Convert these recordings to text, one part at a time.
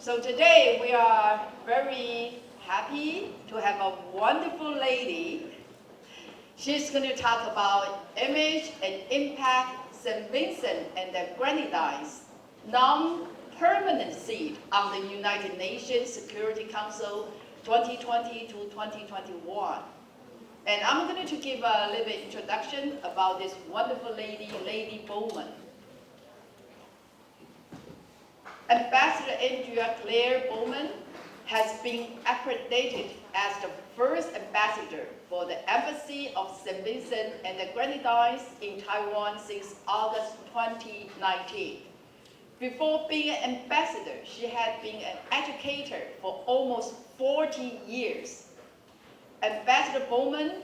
So today we are very happy to have a wonderful lady. She's going to talk about image and impact St. Vincent and the Grenadines non-permanent seat on the United Nations Security Council 2020 to 2021. And I'm going to give a little bit introduction about this wonderful lady, Lady Bowman. Ambassador Andrea Clare Bowman has been accredited as the first ambassador for the Embassy of St. Vincent and the Grenadines in Taiwan since August 2019. Before being an ambassador, she had been an educator for almost 40 years. Ambassador Bowman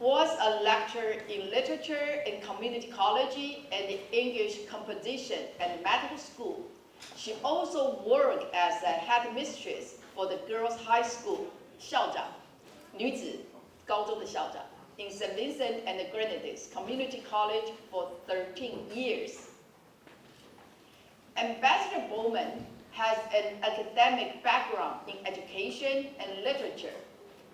was a lecturer in literature and community college and the English composition and medical school. She also worked as a headmistress for the girls' high school, 校长，女子高中的校长 in St. Vincent and the Grenadines Community College for 13 years. Ambassador Bowman has an academic background in education and literature.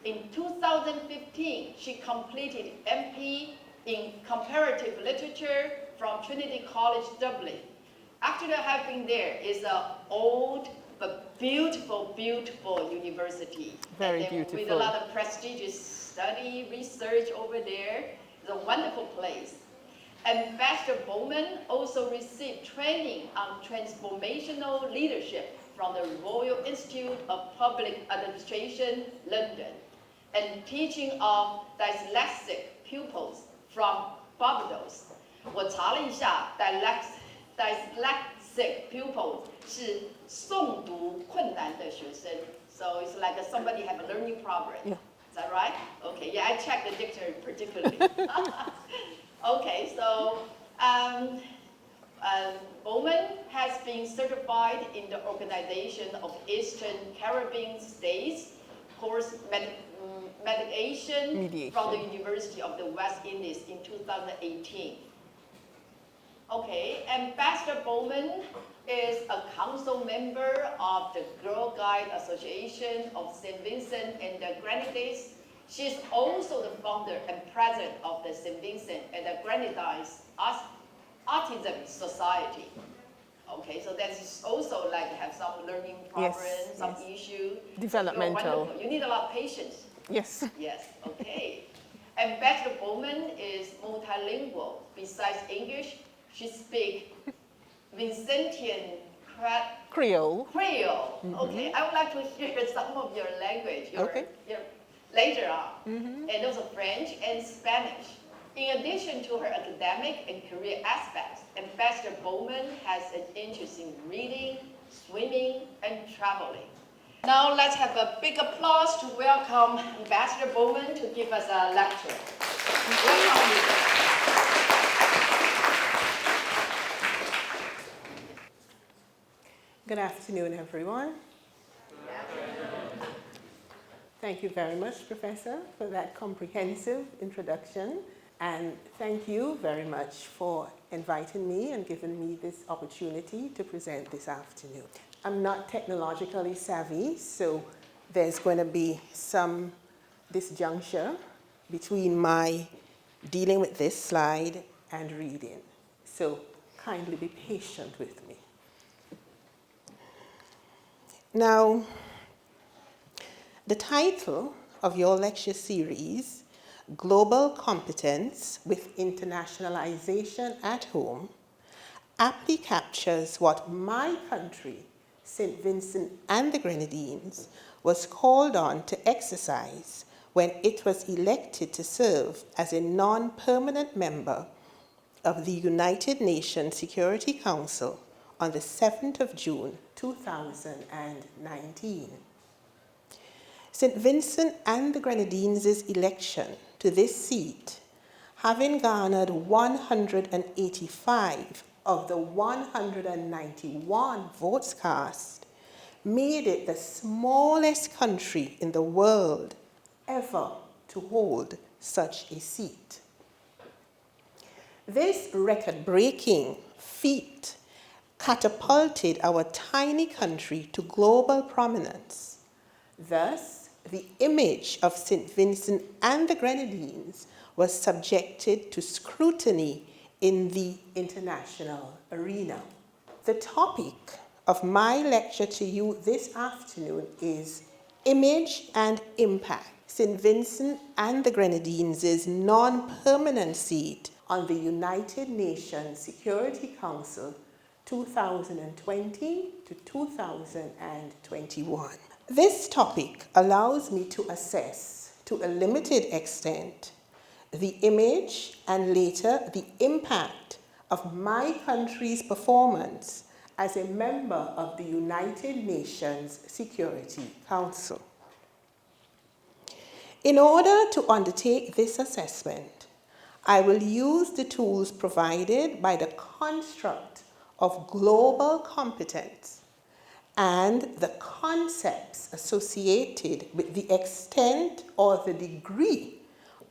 In 2015, she completed MP in comparative literature from Trinity College, Dublin. Actually, having there is an old but beautiful, beautiful university. Very beautiful. With a lot of prestigious study, research over there. It's a wonderful place. Ambassador Bowman also received training on transformational leadership from the Royal Institute of Public Administration, London, and teaching of dyslexic pupils from Barbados. 我查了一下 dyslexic pupils 是诵读困难的学生 So it's like somebody have a learning problem. Yeah. Is that right? Okay, yeah, I checked the dictionary particularly. Okay, so Bowman has been certified in the Organization of Eastern Caribbean States, course mediation from the University of the West Indies in 2018. Okay, Ambassador Bowman is a council member of the Girl Guide Association of St. Vincent and the Grenadines. She's also the founder and president of the St. Vincent and the Grenadines Autism Society. Okay, so that's also like have some learning problems, some issues. Developmental. You need a lot of patience. Yes. Yes, okay. Ambassador Bowman is multilingual. Besides English, she speaks Vincentian Creole. Mm-hmm. Okay, I would like to hear some of your language later on, and also French and Spanish. In addition to her academic and career aspects, Ambassador Bowman has an interest in reading, swimming, and traveling. Now let's have a big applause to welcome Ambassador Bowman to give us a lecture. Good afternoon, everyone. Good afternoon. Thank you very much, Professor, for that comprehensive introduction. And thank you very much for inviting me and giving me this opportunity to present this afternoon. I'm not technologically savvy, so there's going to be some disjuncture between my dealing with this slide and reading. So kindly be patient with me. Now, the title of your lecture series, Global Competence with Internationalization at Home, aptly captures what my country, St. Vincent and the Grenadines, was called on to exercise when it was elected to serve as a non-permanent member of the United Nations Security Council on the 7th of June, 2019. St. Vincent and the Grenadines' election to this seat, having garnered 185 of the 191 votes cast, made it the smallest country in the world ever to hold such a seat. This record-breaking feat catapulted our tiny country to global prominence. Thus, the image of St. Vincent and the Grenadines was subjected to scrutiny in the international arena. The topic of my lecture to you this afternoon is Image and Impact: St. Vincent and the Grenadines' non-permanent seat on the United Nations Security Council 2020 to 2021. This topic allows me to assess, to a limited extent, the image and later the impact of my country's performance as a member of the United Nations Security Council. In order to undertake this assessment, I will use the tools provided by the construct of global competence and the concepts associated with the extent or the degree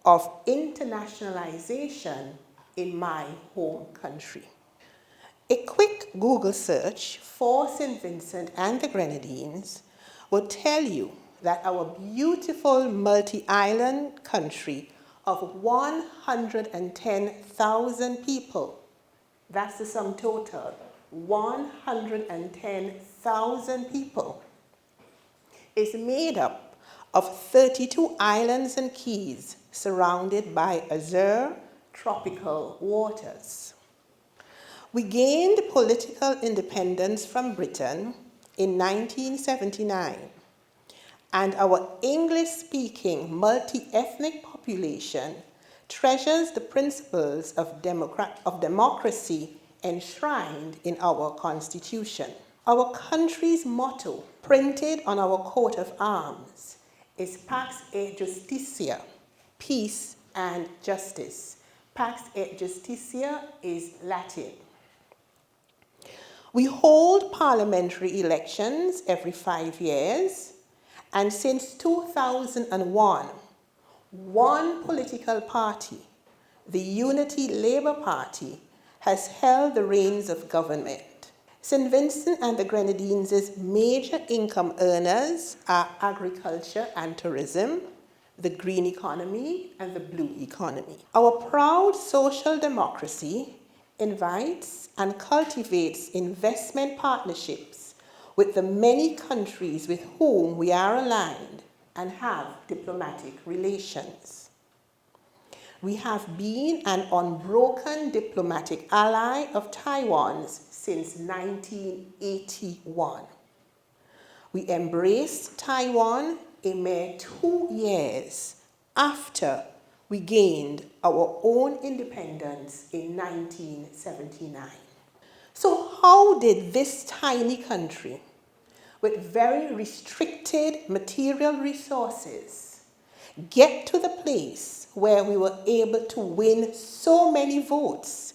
of internationalization in my home country. A quick Google search for St. Vincent and the Grenadines will tell you that our beautiful multi-island country of 110,000 people, that's the sum total, 110,000 people, is made up of 32 islands and keys surrounded by azure tropical waters. We gained political independence from Britain in 1979, and our English-speaking multi-ethnic population treasures the principles of democracy enshrined in our Constitution. Our country's motto, printed on our coat of arms, is Pax et Justitia, peace and justice. Pax et Justitia is Latin. We hold parliamentary elections every 5 years, and since 2001, one political party, the Unity Labour Party, has held the reins of government. St. Vincent and the Grenadines' major income earners are agriculture and tourism, the green economy, and the blue economy. Our proud social democracy invites and cultivates investment partnerships with the many countries with whom we are aligned and have diplomatic relations. We have been an unbroken diplomatic ally of Taiwan's since 1981. We embraced Taiwan a mere 2 years after we gained our own independence in 1979. So how did this tiny country, with very restricted material resources, get to the place where we were able to win so many votes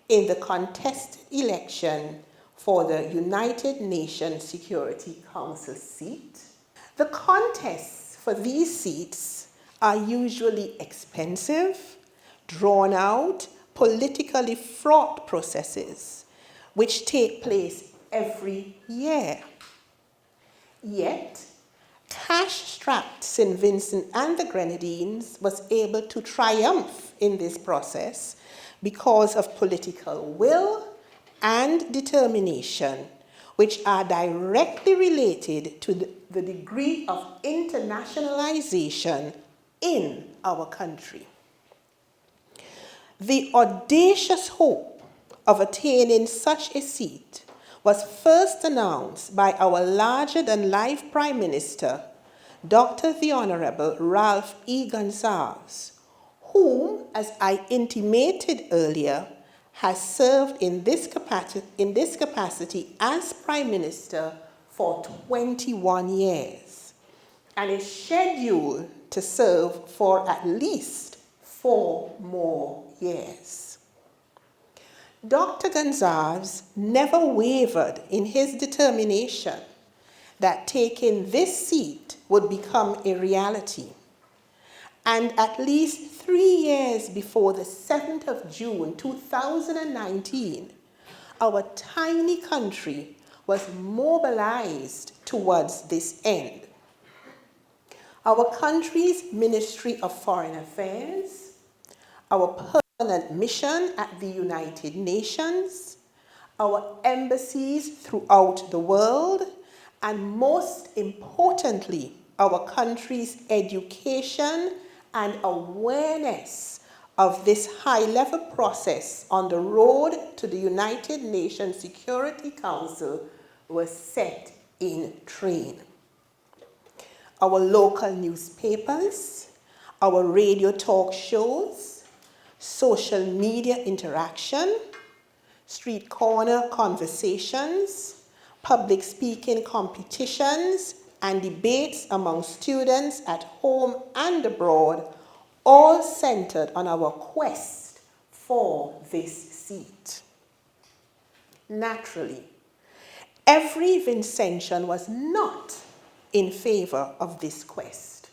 in the contested election for the United Nations Security Council seat? The contests for these seats are usually expensive, drawn out, politically fraught processes which take place every year. Yet, cash-strapped St. Vincent and the Grenadines was able to triumph in this process because of political will and determination, which are directly related to the degree of internationalization in our country. The audacious hope of attaining such a seat was first announced by our larger-than-life Prime Minister, Dr. the Honorable Ralph E. Gonsalves, whom, as I intimated earlier, has served in this capacity as Prime Minister for 21 years and is scheduled to serve for at least 4 more years. Dr. Gonsalves never wavered in his determination that taking this seat would become a reality. And at least 3 years before the 7th of June 2019, our tiny country was mobilized towards this end. Our country's Ministry of Foreign Affairs, our permanent mission at the United Nations, our embassies throughout the world, and most importantly, our country's education and awareness of this high-level process on the road to the United Nations Security Council was set in train. Our local newspapers, our radio talk shows, social media interaction, street corner conversations, public speaking competitions, and debates among students at home and abroad, all centered on our quest for this seat. Naturally, every Vincentian was not in favor of this quest.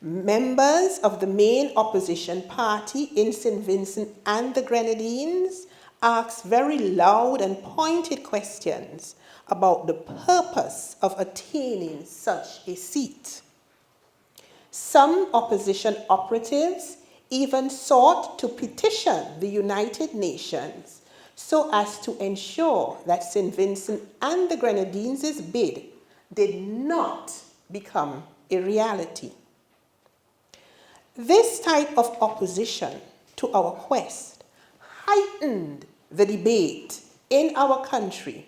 Members of the main opposition party in St. Vincent and the Grenadines asked very loud and pointed questions about the purpose of attaining such a seat. Some opposition operatives even sought to petition the United Nations so as to ensure that St. Vincent and the Grenadines' bid did not become a reality. This type of opposition to our quest heightened the debate in our country,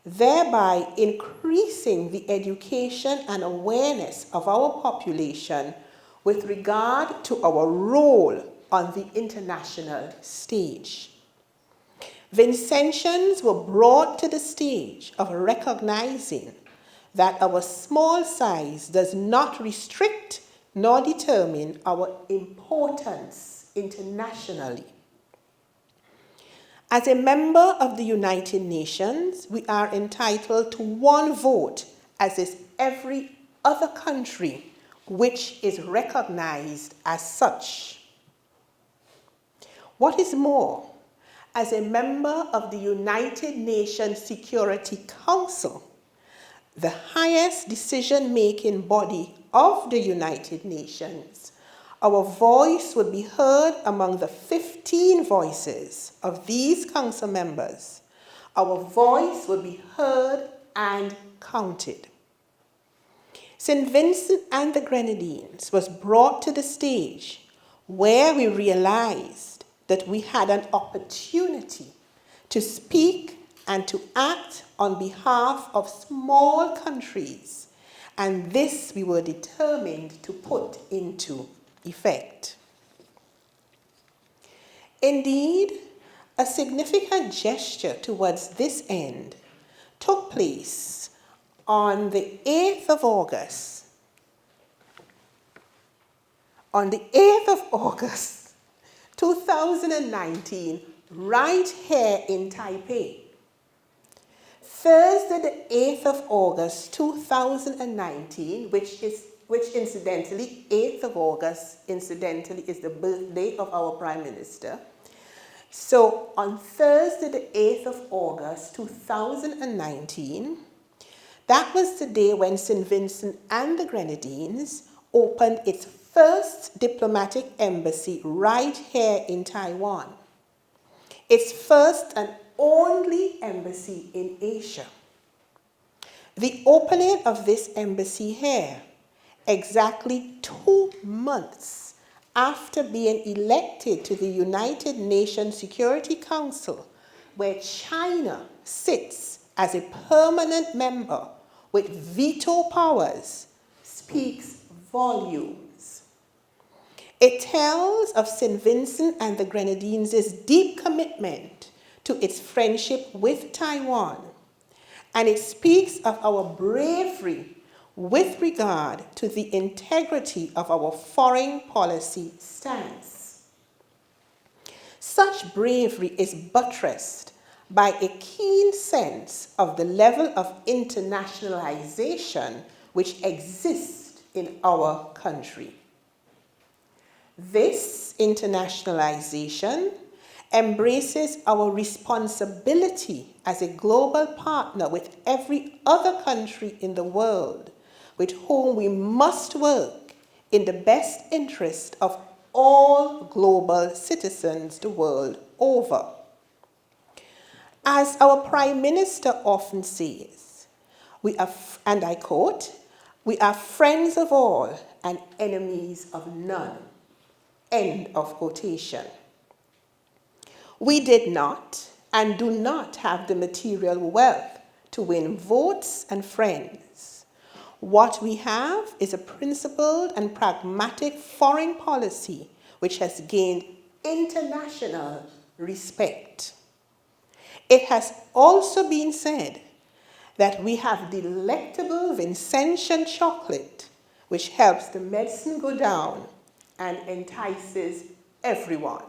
thereby increasing the education and awareness of our population with regard to our role on the international stage. Vincentians were brought to the stage of recognizing that our small size does not restrict nor determine our importance internationally. As a member of the United Nations, we are entitled to one vote, as is every other country which is recognized as such. What is more, as a member of the United Nations Security Council, the highest decision-making body of the United Nations, our voice would be heard among the 15 voices of these council members. Our voice would be heard and counted. St. Vincent and the Grenadines was brought to the stage where we realized that we had an opportunity to speak and to act on behalf of small countries, and this we were determined to put into effect. Indeed, a significant gesture towards this end took place on the 8th of August. On the 8th of August, 2019, right here in Taipei. Thursday, the 8th of August, 2019, which incidentally, 8th of August, incidentally, is the birthday of our Prime Minister. So on Thursday, the 8th of August, 2019, that was the day when St. Vincent and the Grenadines opened its first diplomatic embassy right here in Taiwan. Its first and only embassy in Asia. The opening of this embassy here, exactly 2 months after being elected to the United Nations Security Council, where China sits as a permanent member with veto powers, speaks volumes. It tells of St. Vincent and the Grenadines' deep commitment to its friendship with Taiwan, and it speaks of our bravery with regard to the integrity of our foreign policy stance. Such bravery is buttressed by a keen sense of the level of internationalization which exists in our country. This internationalization embraces our responsibility as a global partner with every other country in the world, with whom we must work in the best interest of all global citizens the world over. As our Prime Minister often says, we are, and I quote, "We are friends of all and enemies of none." End of quotation. We did not and do not have the material wealth to win votes and friends. What we have is a principled and pragmatic foreign policy which has gained international respect. It has also been said that we have delectable Vincentian chocolate which helps the medicine go down and entices everyone.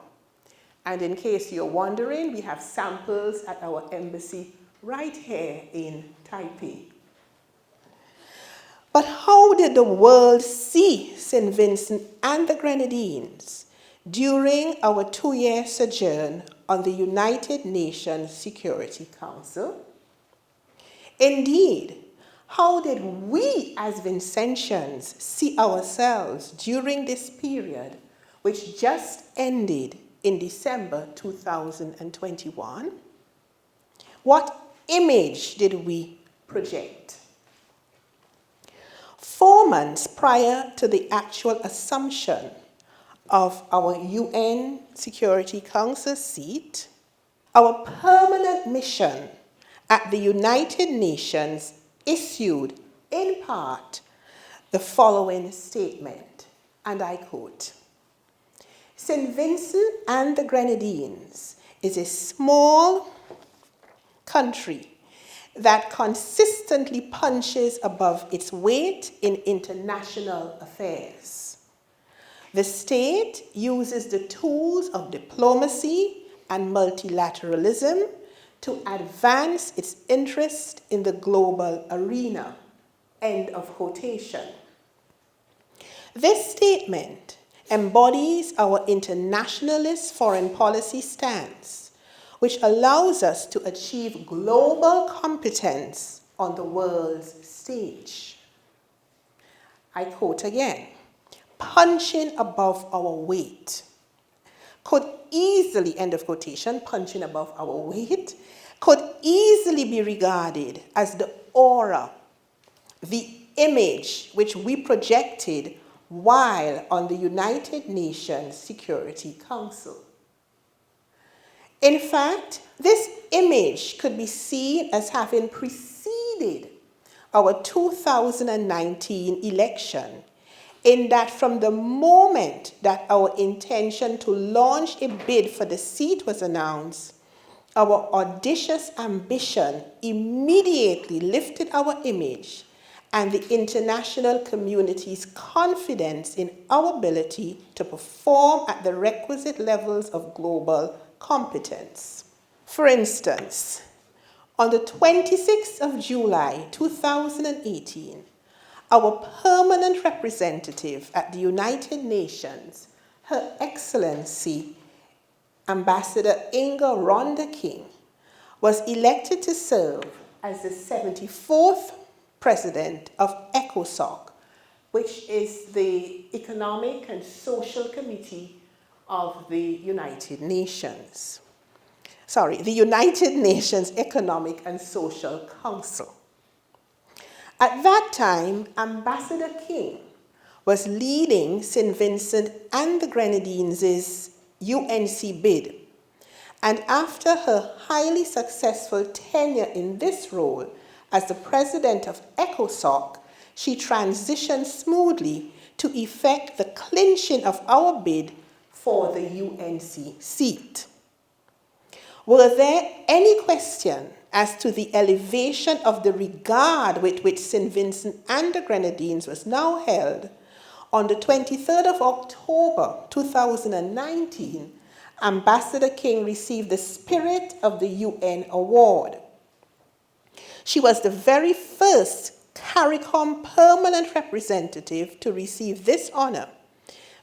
And in case you're wondering, we have samples at our embassy right here in Taipei. But how did the world see St. Vincent and the Grenadines during our 2-year sojourn on the United Nations Security Council? Indeed, how did we as Vincentians see ourselves during this period, which just ended in December 2021? What image did we project? 4 months prior to the actual assumption of our UN Security Council seat, our permanent mission at the United Nations issued, in part, the following statement, and I quote, "St. Vincent and the Grenadines is a small country that consistently punches above its weight in international affairs. The state uses the tools of diplomacy and multilateralism to advance its interest in the global arena." End of quotation. This statement embodies our internationalist foreign policy stance, which allows us to achieve global competence on the world's stage. I quote again, "Punching above our weight" could easily, end of quotation, punching above our weight, could easily be regarded as the aura, the image which we projected while on the United Nations Security Council. In fact, this image could be seen as having preceded our 2019 election, in that from the moment that our intention to launch a bid for the seat was announced, our audacious ambition immediately lifted our image and the international community's confidence in our ability to perform at the requisite levels of global competence. For instance, on the 26th of July 2018, our permanent representative at the United Nations, Her Excellency Ambassador Inga Rhonda King, was elected to serve as the 74th President of ECOSOC, which is the Economic and Social Committee of the United Nations. The United Nations Economic and Social Council. At that time, Ambassador King was leading St. Vincent and the Grenadines' UNC bid, and after her highly successful tenure in this role as the president of ECOSOC, she transitioned smoothly to effect the clinching of our bid for the UNC seat. Were there any question as to the elevation of the regard with which St. Vincent and the Grenadines was now held? On the 23rd of October 2019, Ambassador King received the Spirit of the UN Award. She was the very first CARICOM permanent representative to receive this honor,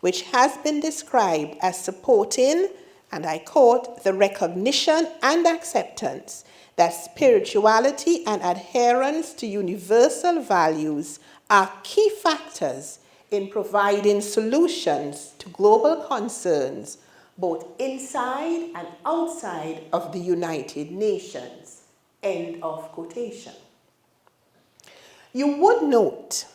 which has been described as supporting and I quote, "the recognition and acceptance that spirituality and adherence to universal values are key factors in providing solutions to global concerns, both inside and outside of the United Nations." End of quotation. You would note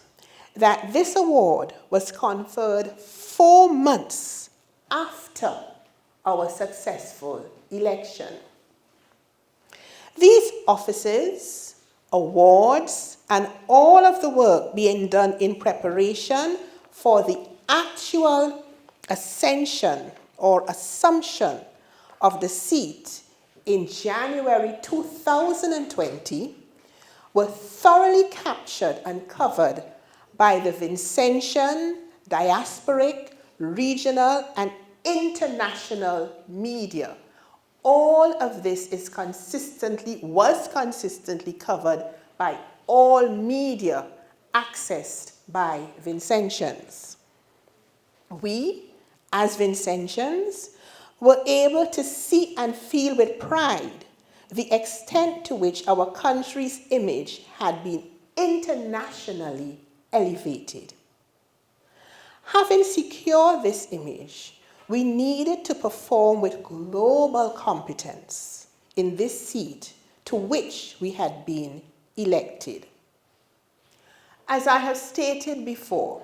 that this award was conferred 4 months after our successful election. These offices, awards, and all of the work being done in preparation for the actual ascension or assumption of the seat in January 2020 were thoroughly captured and covered by the Vincentian, diasporic, regional, and international media. All of this was consistently covered by all media accessed by Vincentians. We, as Vincentians, were able to see and feel with pride the extent to which our country's image had been internationally elevated. Having secured this image, we needed to perform with global competence in this seat to which we had been elected. As I have stated before,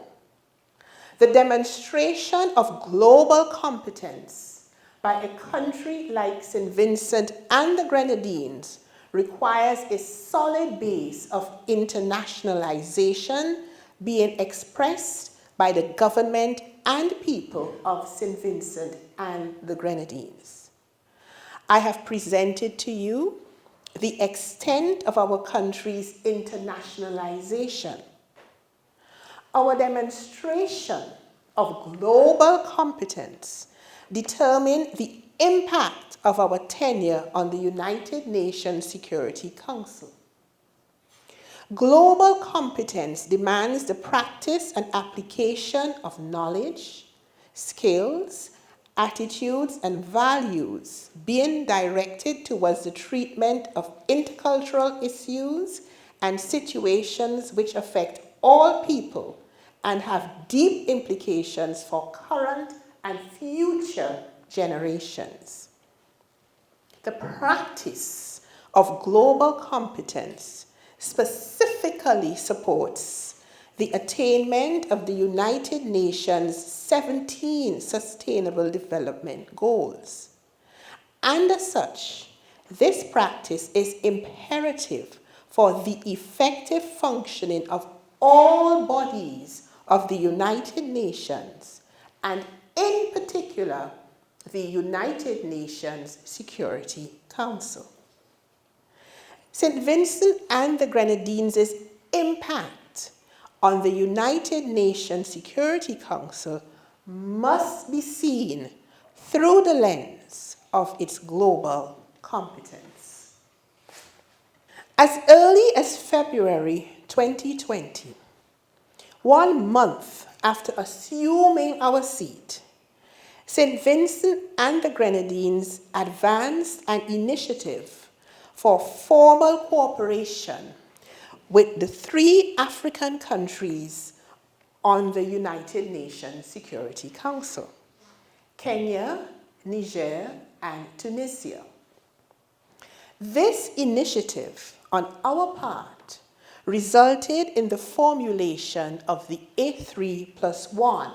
the demonstration of global competence by a country like St. Vincent and the Grenadines requires a solid base of internationalization being expressed by the government and people of St. Vincent and the Grenadines. I have presented to you the extent of our country's internationalization. Our demonstration of global competence determined the impact of our tenure on the United Nations Security Council. Global competence demands the practice and application of knowledge, skills, attitudes, and values being directed towards the treatment of intercultural issues and situations which affect all people and have deep implications for current and future generations. The practice of global competence specifically supports the attainment of the United Nations 17 Sustainable Development Goals. And as such, this practice is imperative for the effective functioning of all bodies of the United Nations, and in particular, the United Nations Security Council. St. Vincent and the Grenadines' impact on the United Nations Security Council must be seen through the lens of its global competence. As early as February 2020, 1 month after assuming our seat, St. Vincent and the Grenadines advanced an initiative for formal cooperation with the 3 African countries on the United Nations Security Council: Kenya, Niger, and Tunisia. This initiative on our part resulted in the formulation of the A3+1,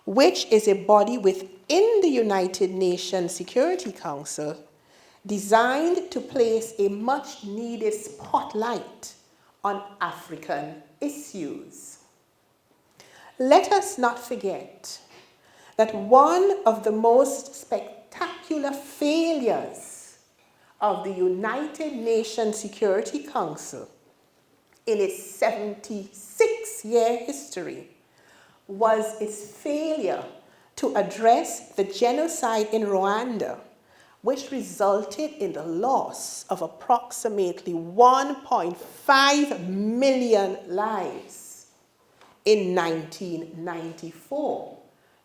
which is a body within the United Nations Security Council designed to place a much-needed spotlight on African issues. Let us not forget that one of the most spectacular failures of the United Nations Security Council in its 76-year history was its failure to address the genocide in Rwanda, which resulted in the loss of approximately 1.5 million lives in 1994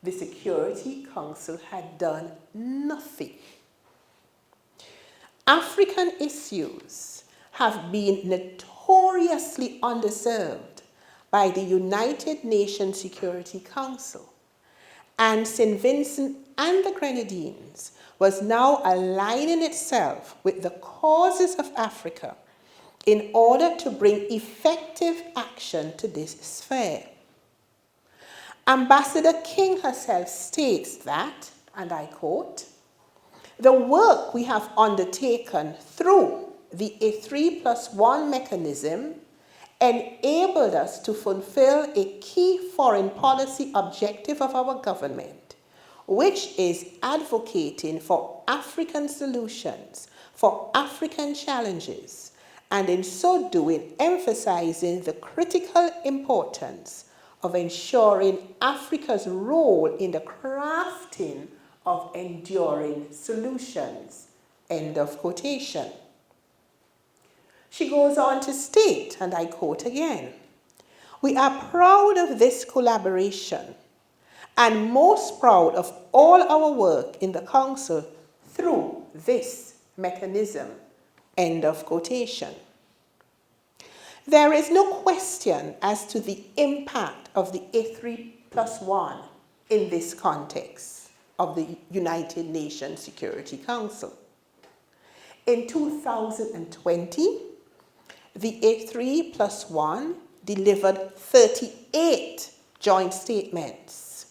the Security Council had done nothing. African issues have been notoriously underserved by the United Nations Security Council, and St. Vincent and the Grenadines was now aligning itself with the causes of Africa in order to bring effective action to this sphere. Ambassador King herself states that, and I quote, "The work we have undertaken through the A3+1 mechanism enabled us to fulfill a key foreign policy objective of our government, which is advocating for African solutions, for African challenges, and in so doing emphasizing the critical importance of ensuring Africa's role in the crafting of enduring solutions." End of quotation. She goes on to state, and I quote again, "We are proud of this collaboration and most proud of all our work in the Council through this mechanism." End of quotation. There is no question as to the impact of the A3+1 in this context of the United Nations Security Council. In 2020, the A3+1 delivered 38 joint statements.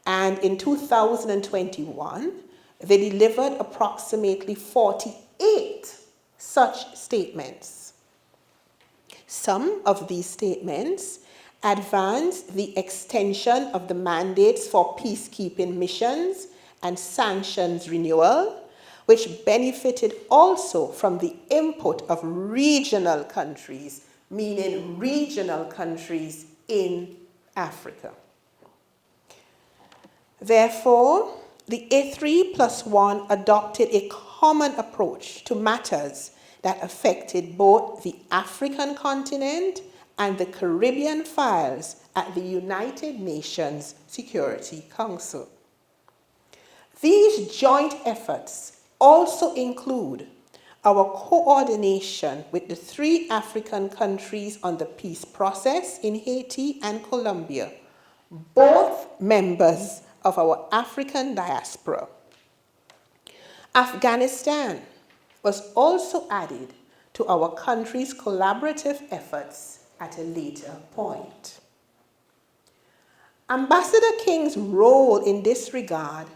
And in 2021, they delivered approximately 48 such statements. Some of these statements advanced the extension of the mandates for peacekeeping missions and sanctions renewal, which benefited also from the input of regional countries, meaning regional countries in Africa. Therefore, the A3+1 adopted a common approach to matters that affected both the African continent and the Caribbean files at the United Nations Security Council. These joint efforts also include our coordination with the 3 African countries on the peace process in Haiti and Colombia, both members of our African diaspora. Afghanistan was also added to our country's collaborative efforts at a later point. Ambassador King's role in this regard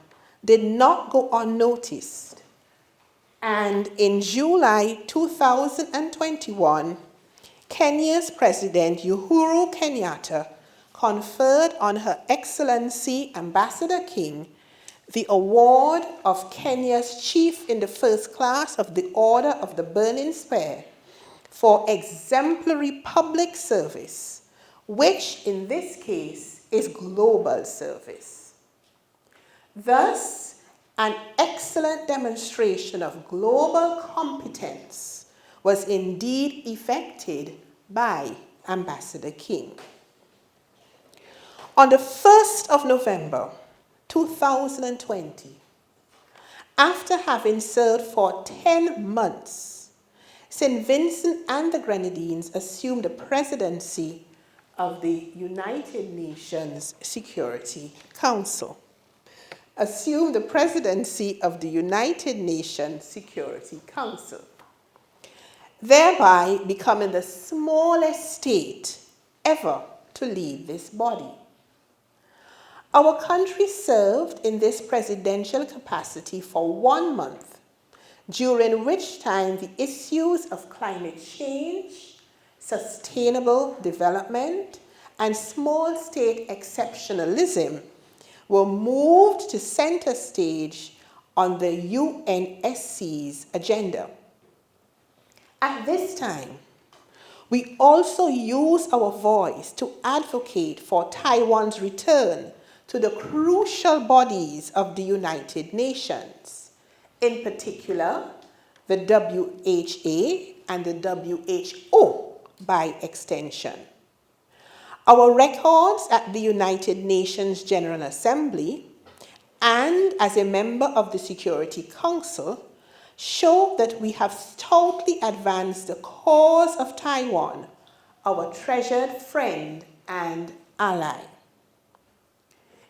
did not go unnoticed, and in July 2021, Kenya's President Uhuru Kenyatta conferred on Her Excellency Ambassador King the award of Kenya's Chief in the First Class of the Order of the Burning Spear for exemplary public service, which in this case is global service. Thus, an excellent demonstration of global competence was indeed effected by Ambassador King. On the 1st of November, 2020, after having served for 10 months, St. Vincent and the Grenadines assumed the presidency of the United Nations Security Council. Assumed the presidency of the United Nations Security Council, thereby becoming the smallest state ever to lead this body. Our country served in this presidential capacity for 1 month, during which time the issues of climate change, sustainable development, and small state exceptionalism were moved to center stage on the UNSC's agenda. At this time, we also used our voice to advocate for Taiwan's return to the crucial bodies of the United Nations, in particular, the WHA and the WHO by extension. Our records at the United Nations General Assembly and as a member of the Security Council show that we have stoutly advanced the cause of Taiwan, our treasured friend and ally.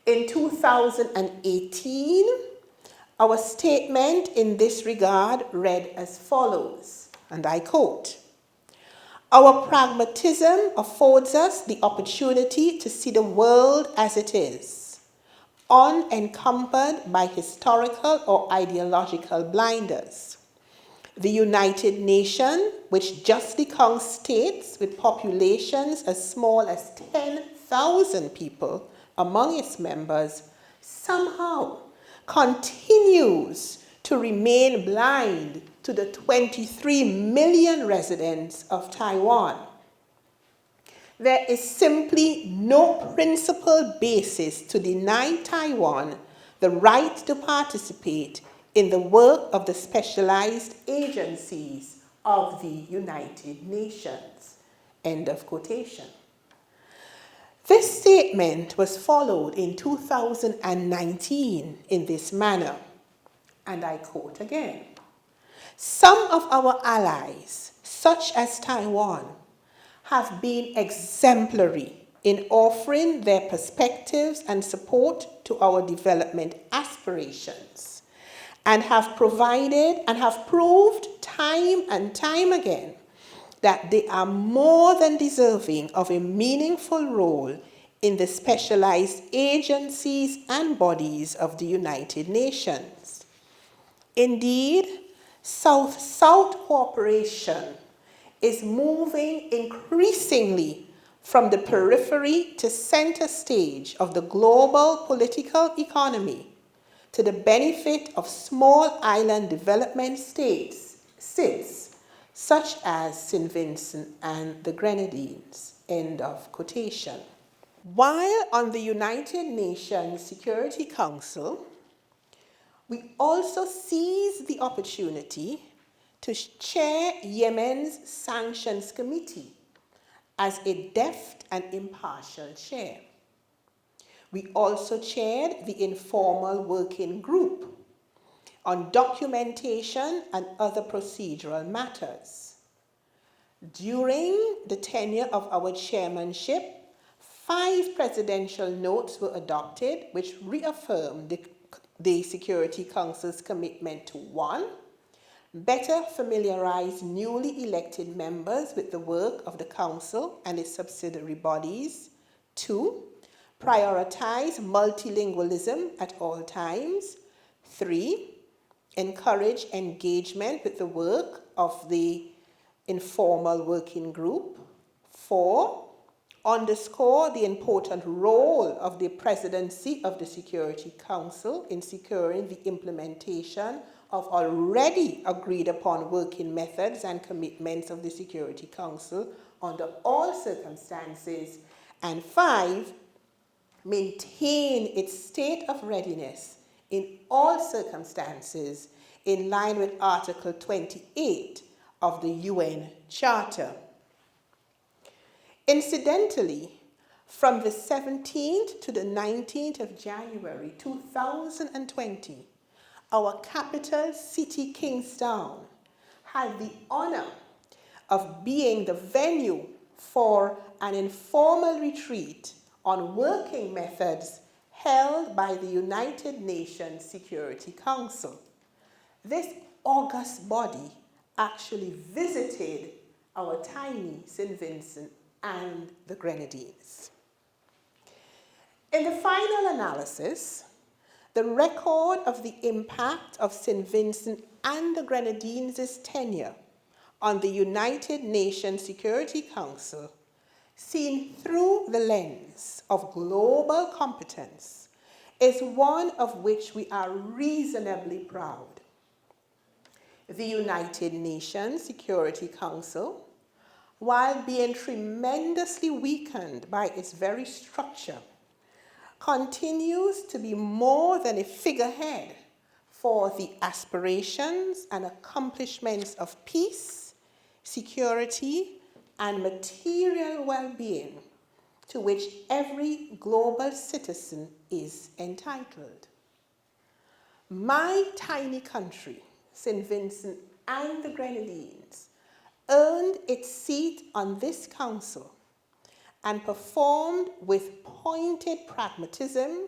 In 2018, our statement in this regard read as follows, and I quote, "Our pragmatism affords us the opportunity to see the world as it is, unencumbered by historical or ideological blinders. The United Nations, which justly counts states with populations as small as 10,000 people among its members, somehow continues to remain blind to the 23 million residents of Taiwan. There is simply no principled basis to deny Taiwan the right to participate in the work of the specialized agencies of the United Nations." End of quotation. This statement was followed in 2019 in this manner, and I quote again, "Some of our allies, such as Taiwan, have been exemplary in offering their perspectives and support to our development aspirations, and have proved time and time again that they are more than deserving of a meaningful role in the specialized agencies and bodies of the United Nations. Indeed, South-South cooperation is moving increasingly from the periphery to center stage of the global political economy to the benefit of small island development states such as St. Vincent and the Grenadines." End of quotation. While on the United Nations Security Council, we also seized the opportunity to chair Yemen's Sanctions Committee as a deft and impartial chair. We also chaired the informal working group on documentation and other procedural matters. During the tenure of our chairmanship, 5 presidential notes were adopted which reaffirmed the Security Council's commitment to 1. Better familiarize newly elected members with the work of the Council and its subsidiary bodies. 2. Prioritize multilingualism at all times. 3. Encourage engagement with the work of the informal working group. 4. Underscore the important role of the presidency of the Security Council in securing the implementation of already agreed upon working methods and commitments of the Security Council under all circumstances. And 5. Maintain its state of readiness in all circumstances in line with Article 28 of the UN Charter. Incidentally, from the 17th to the 19th of January 2020, our capital city, Kingstown, had the honor of being the venue for an informal retreat on working methods held by the United Nations Security Council. This august body actually visited our tiny St. Vincent and the Grenadines. In the final analysis, the record of the impact of St. Vincent and the Grenadines' tenure on the United Nations Security Council, seen through the lens of global competence, is one of which we are reasonably proud. The United Nations Security Council, while being tremendously weakened by its very structure, continues to be more than a figurehead for the aspirations and accomplishments of peace, security, and material well-being to which every global citizen is entitled. My tiny country, St. Vincent and the Grenadines, earned its seat on this council and performed with pointed pragmatism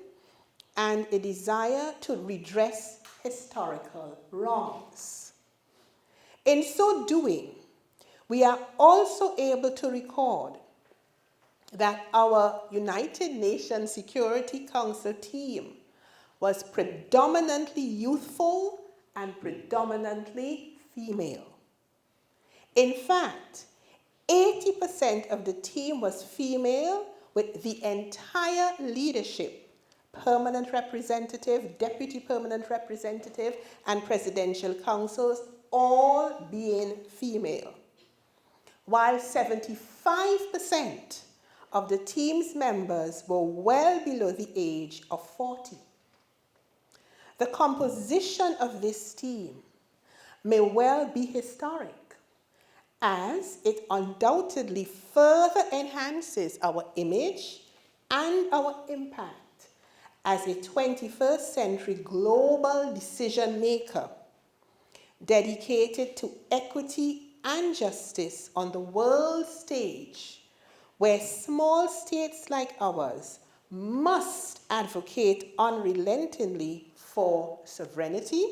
and a desire to redress historical wrongs. In so doing, we are also able to record that our United Nations Security Council team was predominantly youthful and predominantly female. In fact, 80% of the team was female, with the entire leadership, permanent representative, deputy permanent representative, and presidential councils all being female, while 75% of the team's members were well below the age of 40. The composition of this team may well be historic, as it undoubtedly further enhances our image and our impact as a 21st century global decision maker dedicated to equity and justice on the world stage, where small states like ours must advocate unrelentingly for sovereignty,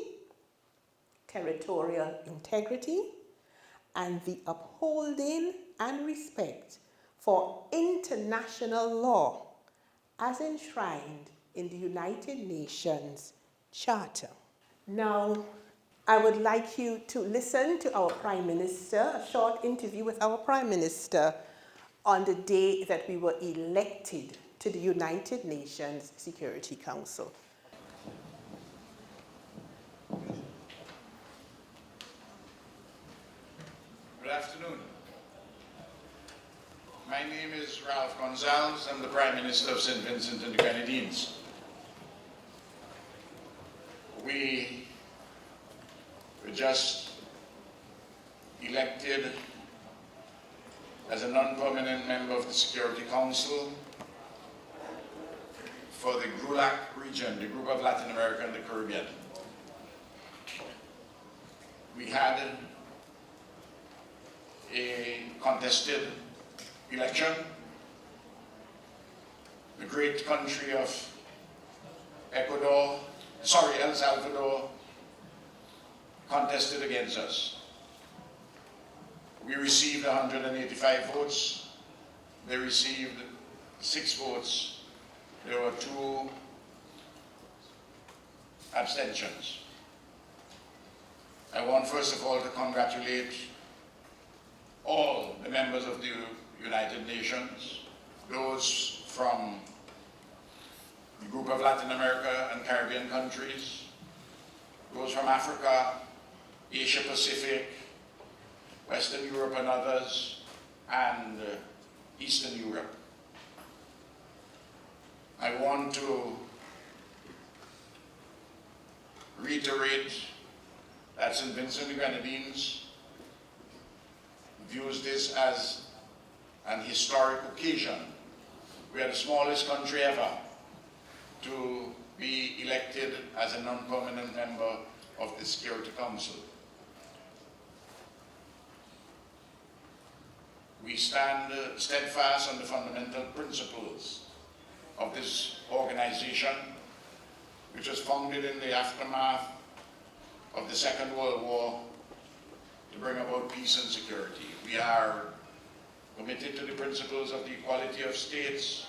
territorial integrity, and the upholding and respect for international law as enshrined in the United Nations Charter. Now, I would like you to listen to our Prime Minister, a short interview with our Prime Minister on the day that we were elected to the United Nations Security Council. Good afternoon. My name is Ralph Gonzalez. I'm the Prime Minister of St. Vincent and the Grenadines. We were just elected as a non-permanent member of the Security Council for the GRULAC region, the Group of Latin America and the Caribbean. We had a contested election. The great country of El Salvador contested against us. We received 185 votes. They received 6 votes. There were 2 abstentions. I want first of all to congratulate all the members of the United Nations, those from the Group of Latin America and Caribbean countries, those from Africa, Asia Pacific, Western Europe and others, and Eastern Europe. I want to reiterate that St. Vincent and the Grenadines views this as an historic occasion. We are the smallest country ever to be elected as a non-permanent member of the Security Council. We stand steadfast on the fundamental principles of this organization, which was founded in the aftermath of the Second World War to bring about peace and security. We are committed to the principles of the equality of states,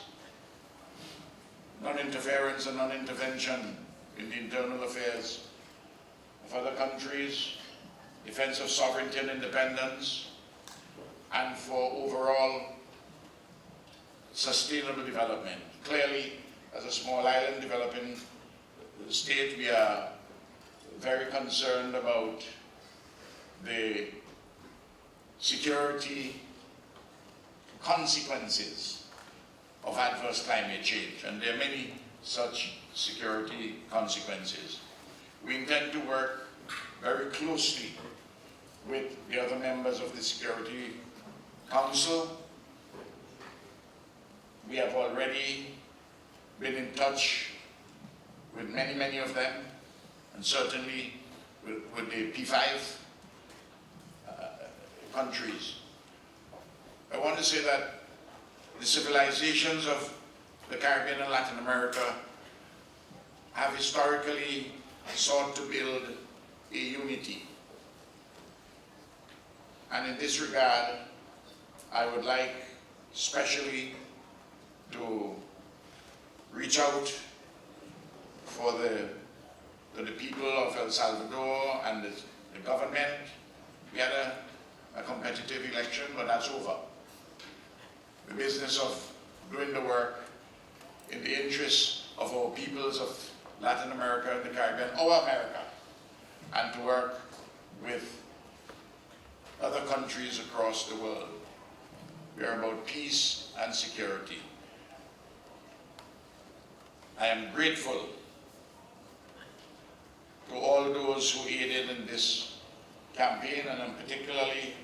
non-interference and non-intervention in the internal affairs of other countries, defense of sovereignty and independence, and for overall sustainable development. Clearly, as a small island developing state, we are very concerned about the security consequences of adverse climate change, and there are many such security consequences. We intend to work very closely with the other members of the Security Council We have already been in touch with many of them, and certainly with the P5 countries. I want to say that the civilizations of the Caribbean and Latin America have historically sought to build a unity. And in this regard, I would like especially to reach out to the people of El Salvador and the government. We had a competitive election, but that's over. The business of doing the work in the interests of our peoples of Latin America and the Caribbean, our America, and to work with other countries across the world. We are about peace and security. I am grateful to all those who aided in this campaign, and I'm particularly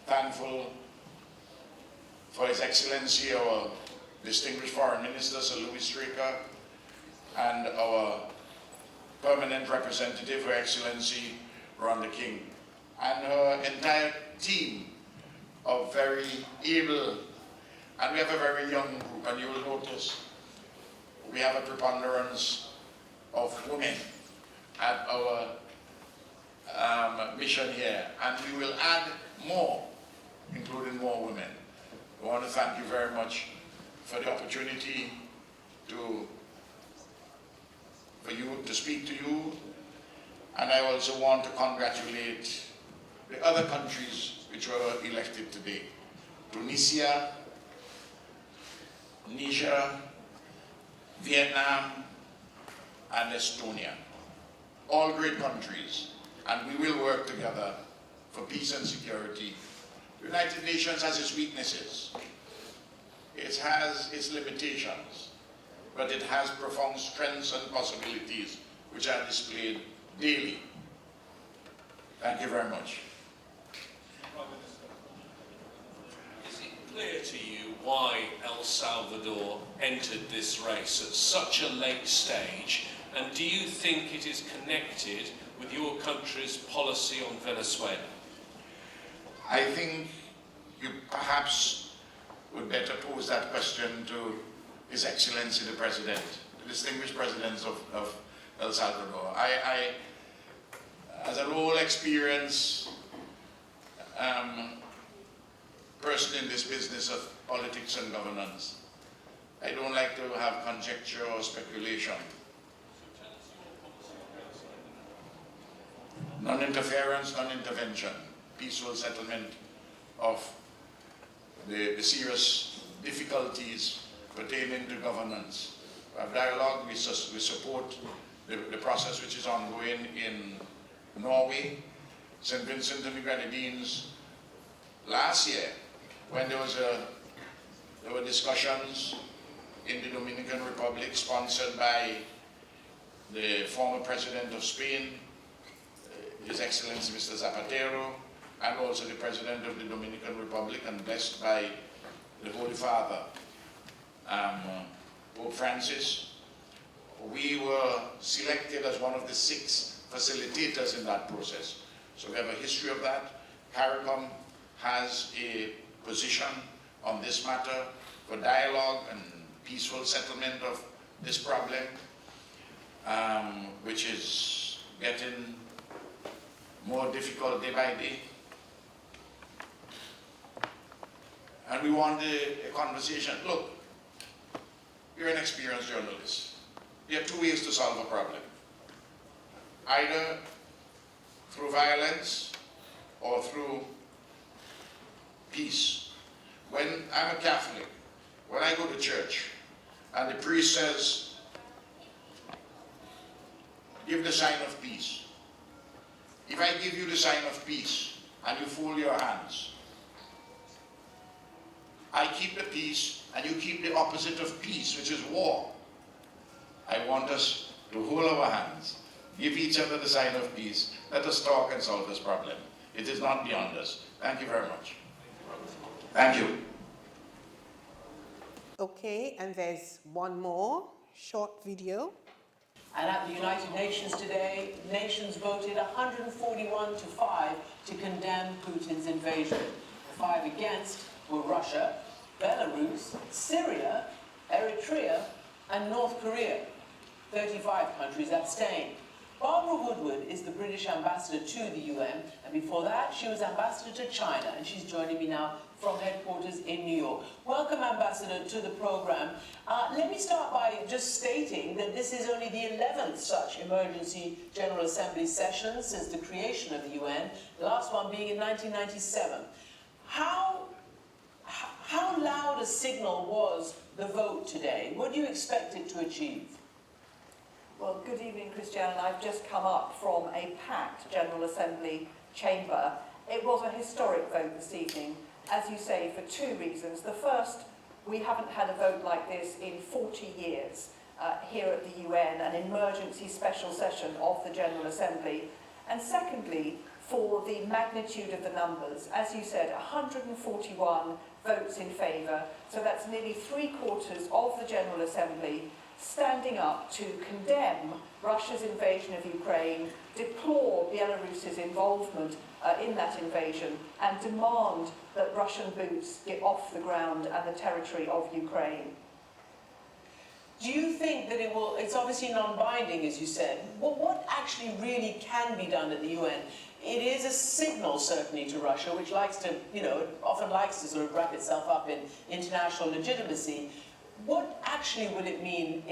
thankful for His Excellency, our distinguished Foreign Minister, Sir Louis Straker, and our permanent representative, Her Excellency Rhonda King, and her entire team of very able, and we have a very young group, and you will notice we have a preponderance of women at our mission here, and we will add more, including more women. I want to thank you very much for the opportunity for you to speak to you, and I also want to congratulate the other countries which were elected today: Tunisia, Niger, Vietnam, and Estonia. All great countries, and we will work together for peace and security. The United Nations has its weaknesses. It has its limitations, but it has profound strengths and possibilities which are displayed daily. Thank you very much. Is it clear to you why El Salvador entered this race at such a late stage, and do you think it is connected with your country's policy on Venezuela? I think you perhaps would better pose that question to His Excellency the President, the distinguished President of El Salvador. I as an old experienced person in this business of politics and governance, I don't like to have conjecture or speculation. Non-interference, non-intervention, peaceful settlement of the serious difficulties pertaining to governance. We have dialogue, we support the process which is ongoing in Norway. St. Vincent and the Grenadines, last year, when there were discussions in the Dominican Republic sponsored by the former President of Spain, His Excellency Mr. Zapatero, and also the President of the Dominican Republic, and blessed by the Holy Father, Pope Francis. We were selected as one of the 6 facilitators in that process. So we have a history of that. CARICOM has a position on this matter for dialogue and peaceful settlement of this problem, which is getting more difficult day by day. And we want a conversation. Look, you're an experienced journalist. There are 2 ways to solve a problem. Either through violence or through peace. When I'm a Catholic, when I go to church and the priest says, give the sign of peace. If I give you the sign of peace and you fold your hands, I keep the peace and you keep the opposite of peace, which is war. I want us to hold our hands, give each other the sign of peace. Let us talk and solve this problem. It is not beyond us. Thank you very much. Thank you. Okay, and there's one more short video. And at the United Nations today, nations voted 141 to 5 to condemn Putin's invasion. The 5 against were Russia, Belarus, Syria, Eritrea, and North Korea. 35 countries abstained. Barbara Woodward is the British ambassador to the UN, and before that, she was ambassador to China, and she's joining me now from headquarters in New York. Welcome, Ambassador, to the program. Let me start by just stating that this is only the 11th such emergency General Assembly session since the creation of the UN, the last one being in 1997. How loud a signal was the vote today? What do you expect it to achieve? Well, good evening, Christiane. I've just come up from a packed General Assembly chamber. It was a historic vote this evening, as you say, for two reasons. The first, we haven't had a vote like this in 40 years here at the UN, an emergency special session of the General Assembly. And secondly, for the magnitude of the numbers. As you said, 141 votes in favour, so that's nearly 3/4 of the General Assembly standing up to condemn Russia's invasion of Ukraine, deplore Belarus's involvement in that invasion, and demand that Russian boots get off the ground and the territory of Ukraine. Do you think that it's obviously non-binding, as you said, what actually really can be done at the UN? It is a signal, certainly, to Russia, which likes to, often likes to sort of wrap itself up in international legitimacy. What actually would it mean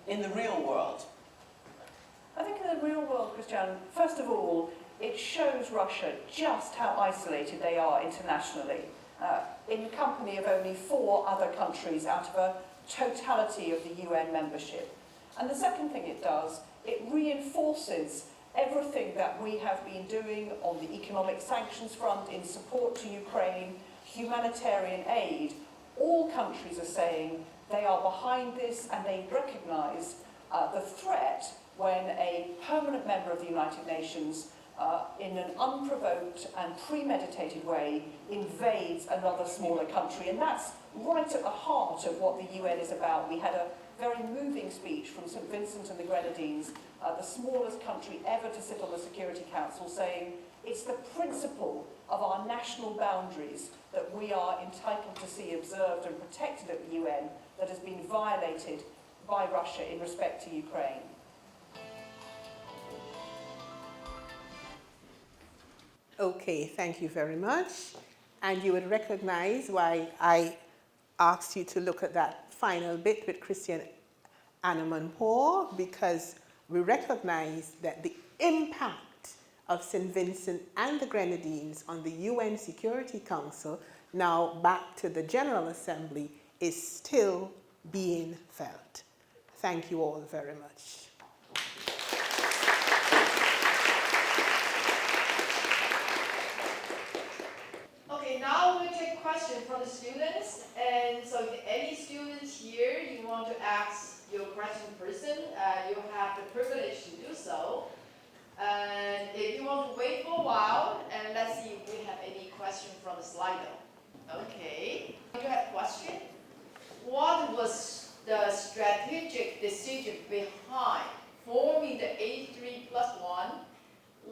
in the real world? I think in the real world, Christiane, first of all, it shows Russia just how isolated they are internationally, in the company of only 4 other countries out of a totality of the UN membership. And the second thing it does, it reinforces everything that we have been doing on the economic sanctions front in support to Ukraine, humanitarian aid. All countries are saying they are behind this and they recognise the threat when a permanent member of the United Nations in an unprovoked and premeditated way invades another smaller country. And that's right at the heart of what the UN is about. We had a very moving speech from St. Vincent and the Grenadines, the smallest country ever to sit on the Security Council, saying it's the principle of our national boundaries that we are entitled to see observed and protected at the UN that has been violated by Russia in respect to Ukraine. Okay, thank you very much. And you would recognize why I asked you to look at that final bit with Christian Amanpour, because we recognize that the impact of St. Vincent and the Grenadines on the UN Security Council, now back to the General Assembly, is still being felt. Thank you all very much. Okay, now we'll take questions from the students. And so if any students here, you want to ask your question in person, you have the privilege to do so. And if you want to wait for a while, and let's see if we have any question from the Slido. Okay, you have a question? What was the strategic decision behind forming the A3+1?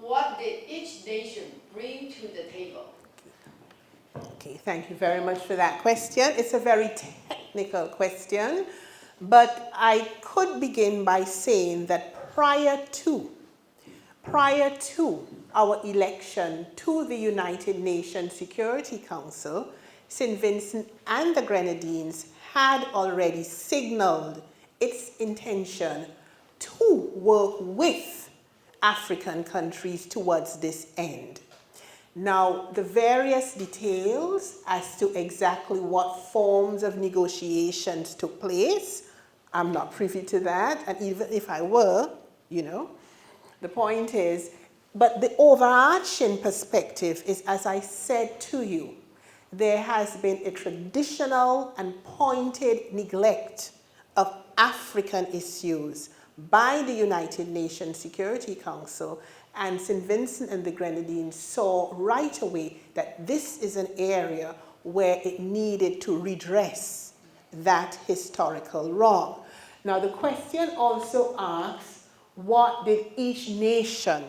What did each nation bring to the table? Okay, thank you very much for that question. It's a very technical question, but I could begin by saying that prior to our election to the United Nations Security Council, St. Vincent and the Grenadines had already signaled its intention to work with African countries towards this end. Now, the various details as to exactly what forms of negotiations took place, I'm not privy to that, and even if I were, the point is, but the overarching perspective is, as I said to you, there has been a traditional and pointed neglect of African issues by the United Nations Security Council, and St. Vincent and the Grenadines saw right away that this is an area where it needed to redress that historical wrong. Now the question also asks, what did each nation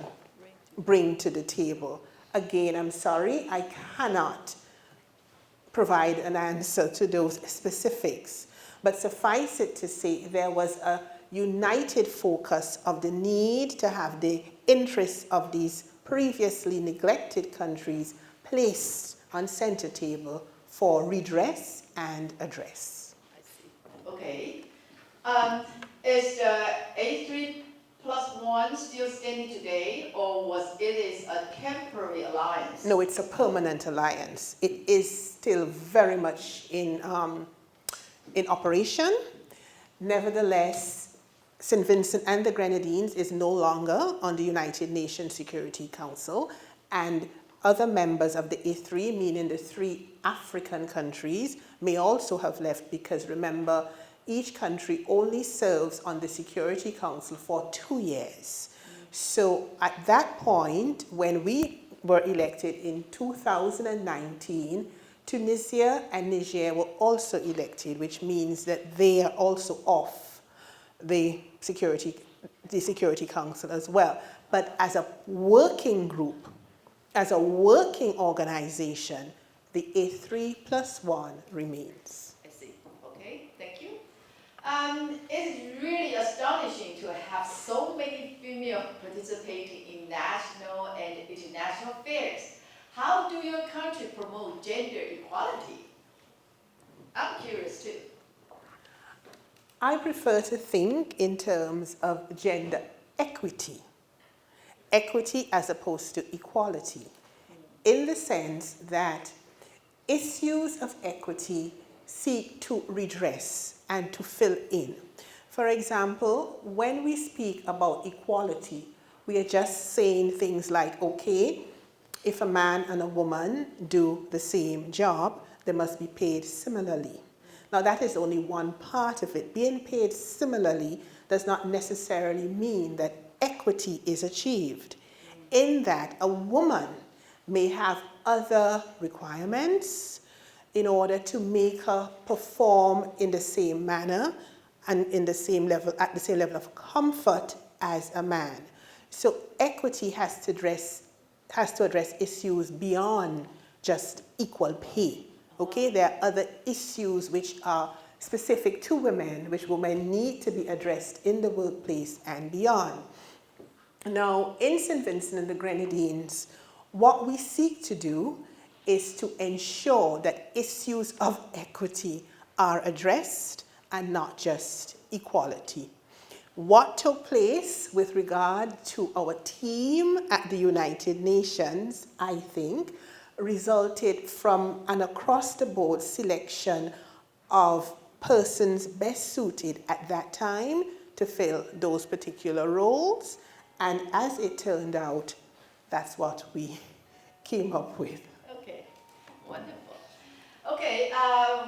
bring to the table? Again, I'm sorry, I cannot provide an answer to those specifics, but suffice it to say there was a united focus of the need to have the interests of these previously neglected countries placed on center table for redress and address. I see. Okay. Is the A3+1 still standing today, or was it is a temporary alliance? No, it's a permanent alliance. It is still very much in operation. Nevertheless, St. Vincent and the Grenadines is no longer on the United Nations Security Council, and other members of the A3, meaning the 3 African countries, may also have left, because remember, each country only serves on the Security Council for 2 years. So at that point, when we were elected in 2019, Tunisia and Niger were also elected, which means that they are also off the Security Council as well. But as a working group, as a working organization, the A3+1 remains. I see. Okay, thank you. It's really astonishing to have so many females participating in national and international affairs. How do your country promote gender equality? I'm curious too. I prefer to think in terms of gender equity. Equity as opposed to equality, in the sense that issues of equity seek to redress and to fill in. For example, when we speak about equality, we are just saying things like, okay, if a man and a woman do the same job, they must be paid similarly. Now that is only one part of it. Being paid similarly does not necessarily mean that equity is achieved, in that a woman may have other requirements in order to make her perform in the same manner and in the same level, at the same level of comfort as a man. So equity has to address issues beyond just equal pay. Okay, there are other issues which are specific to women, which women need to be addressed in the workplace and beyond. Now, in St. Vincent and the Grenadines, what we seek to do is to ensure that issues of equity are addressed and not just equality. What took place with regard to our team at the United Nations, I think, resulted from an across-the-board selection of persons best suited at that time to fill those particular roles. And as it turned out, that's what we came up with. Okay, wonderful. Okay,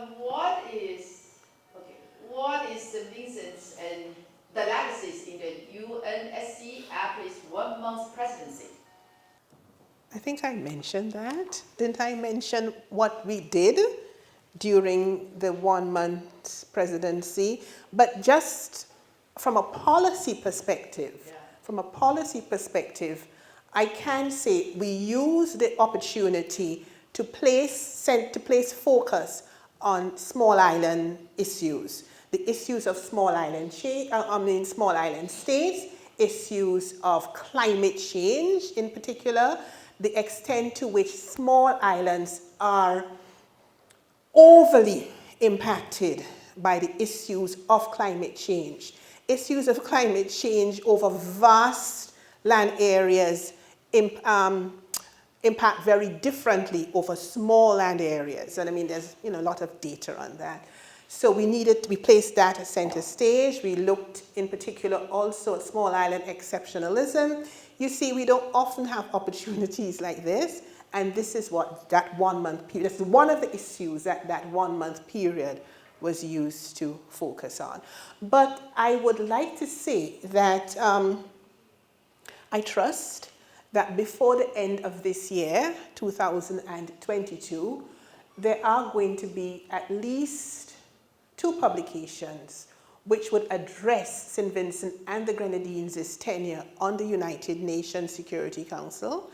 what is St. Vincent's and the legacies in the UNSC after its 1 month presidency? I think I mentioned that. Didn't I mention what we did during the 1 month presidency? But just from a policy perspective, I can say we used the opportunity to place focus on small island issues, the issues of small island states, issues of climate change in particular, the extent to which small islands are overly impacted by the issues of climate change. Issues of climate change over vast land areas impact very differently over small land areas. And I mean, there's a lot of data on that. So we placed that at center stage. We looked in particular also at small island exceptionalism. You see, we don't often have opportunities like this, and this is what that 1 month period, that's one of the issues that 1 month period was used to focus on. But I would like to say that I trust that before the end of this year, 2022, there are going to be at least 2 publications which would address St. Vincent and the Grenadines' tenure on the United Nations Security Council,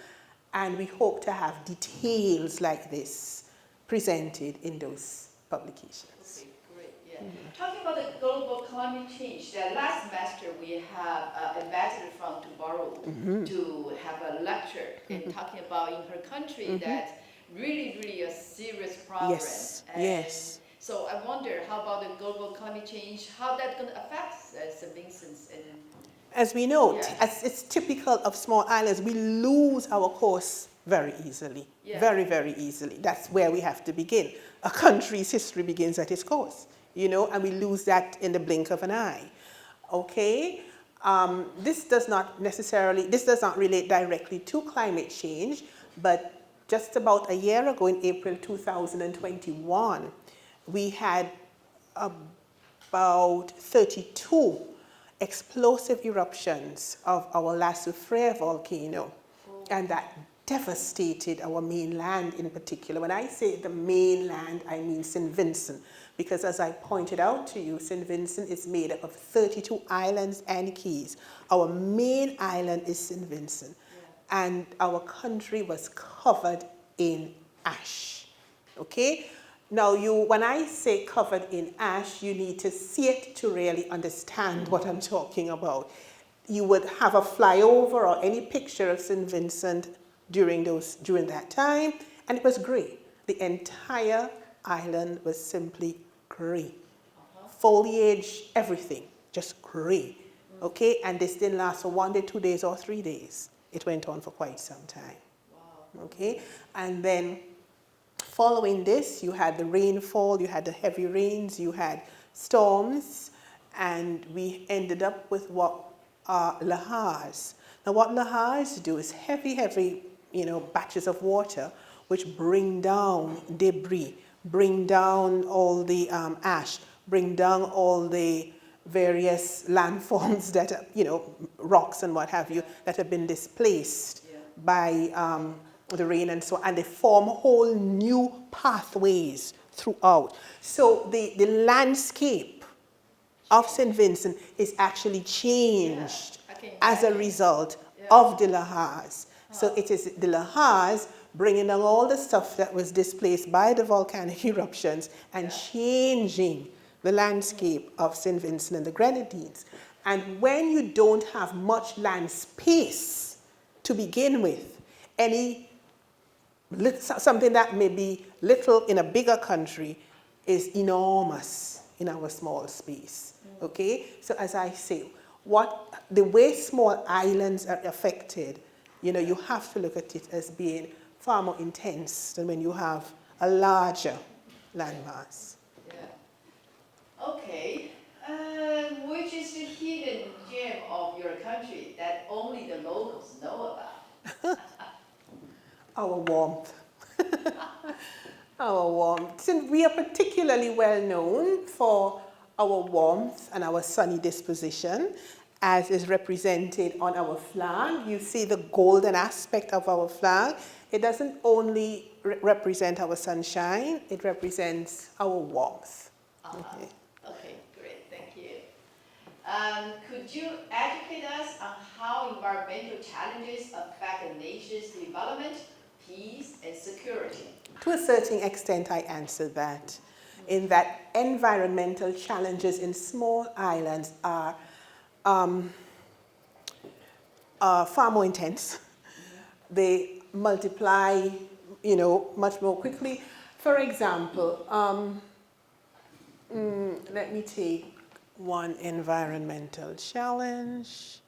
and we hope to have details like this presented in those publications. Okay, great. Yeah. Talking about the global climate change, last semester we have an ambassador from Tuvalu to have a lecture and talking about in her country that really a serious problem. Yes, yes. So I wonder, how about the global climate change, how that's going to affect St. Vincent's and... As we know, Yeah. as it's typical of small islands, we lose our course very easily, Yeah. very easily. That's where we have to begin. A country's history begins at its course, you know, and we lose that in the blink of an eye, okay? This does not relate directly to climate change, but just about a year ago in April 2021, we had about 32 explosive eruptions of our La Soufrière volcano, and that devastated our mainland in particular. When I say the mainland, I mean St. Vincent, because as I pointed out to you, St. Vincent is made up of 32 islands and keys. Our main island is St. Vincent, and our country was covered in ash, okay? Now, when I say covered in ash, you need to see it to really understand what I'm talking about. You would have a flyover or any picture of St. Vincent during that time, and it was grey. The entire island was simply grey. Foliage, everything, just grey, okay? And this didn't last for 1 day, 2 days, or 3 days. It went on for quite some time, okay? And then following this, you had the rainfall, you had the heavy rains, you had storms, and we ended up with what are lahars. Now, what lahars do is heavy, you know, batches of water which bring down debris, bring down all the ash, bring down all the various landforms that are, you know, rocks and what have you, that have been displaced by the rain and so on, and they form whole new pathways throughout. So the landscape of St. Vincent is actually changed as a result of the lahars. So it is the lahars bringing down all the stuff that was displaced by the volcanic eruptions and changing the landscape of St. Vincent and the Grenadines. And when you don't have much land space to begin with, something that may be little in a bigger country is enormous in our small space, okay? So as I say, the way small islands are affected, you know, you have to look at it as being far more intense than when you have a larger landmass. Yeah. Okay. Which is the hidden gem of your country that only the locals know about? Our warmth. Our warmth. Since we are particularly well known for our warmth and our sunny disposition, as is represented on our flag. You see the golden aspect of our flag. It doesn't only represent our sunshine, it represents our warmth. Okay. Okay, great, thank you. Could you educate us on how environmental challenges affect a nation's development, peace, and security? To a certain extent, I answered that, in that environmental challenges in small islands are far more intense. They multiply, you know, much more quickly. For example, let me take one environmental challenge.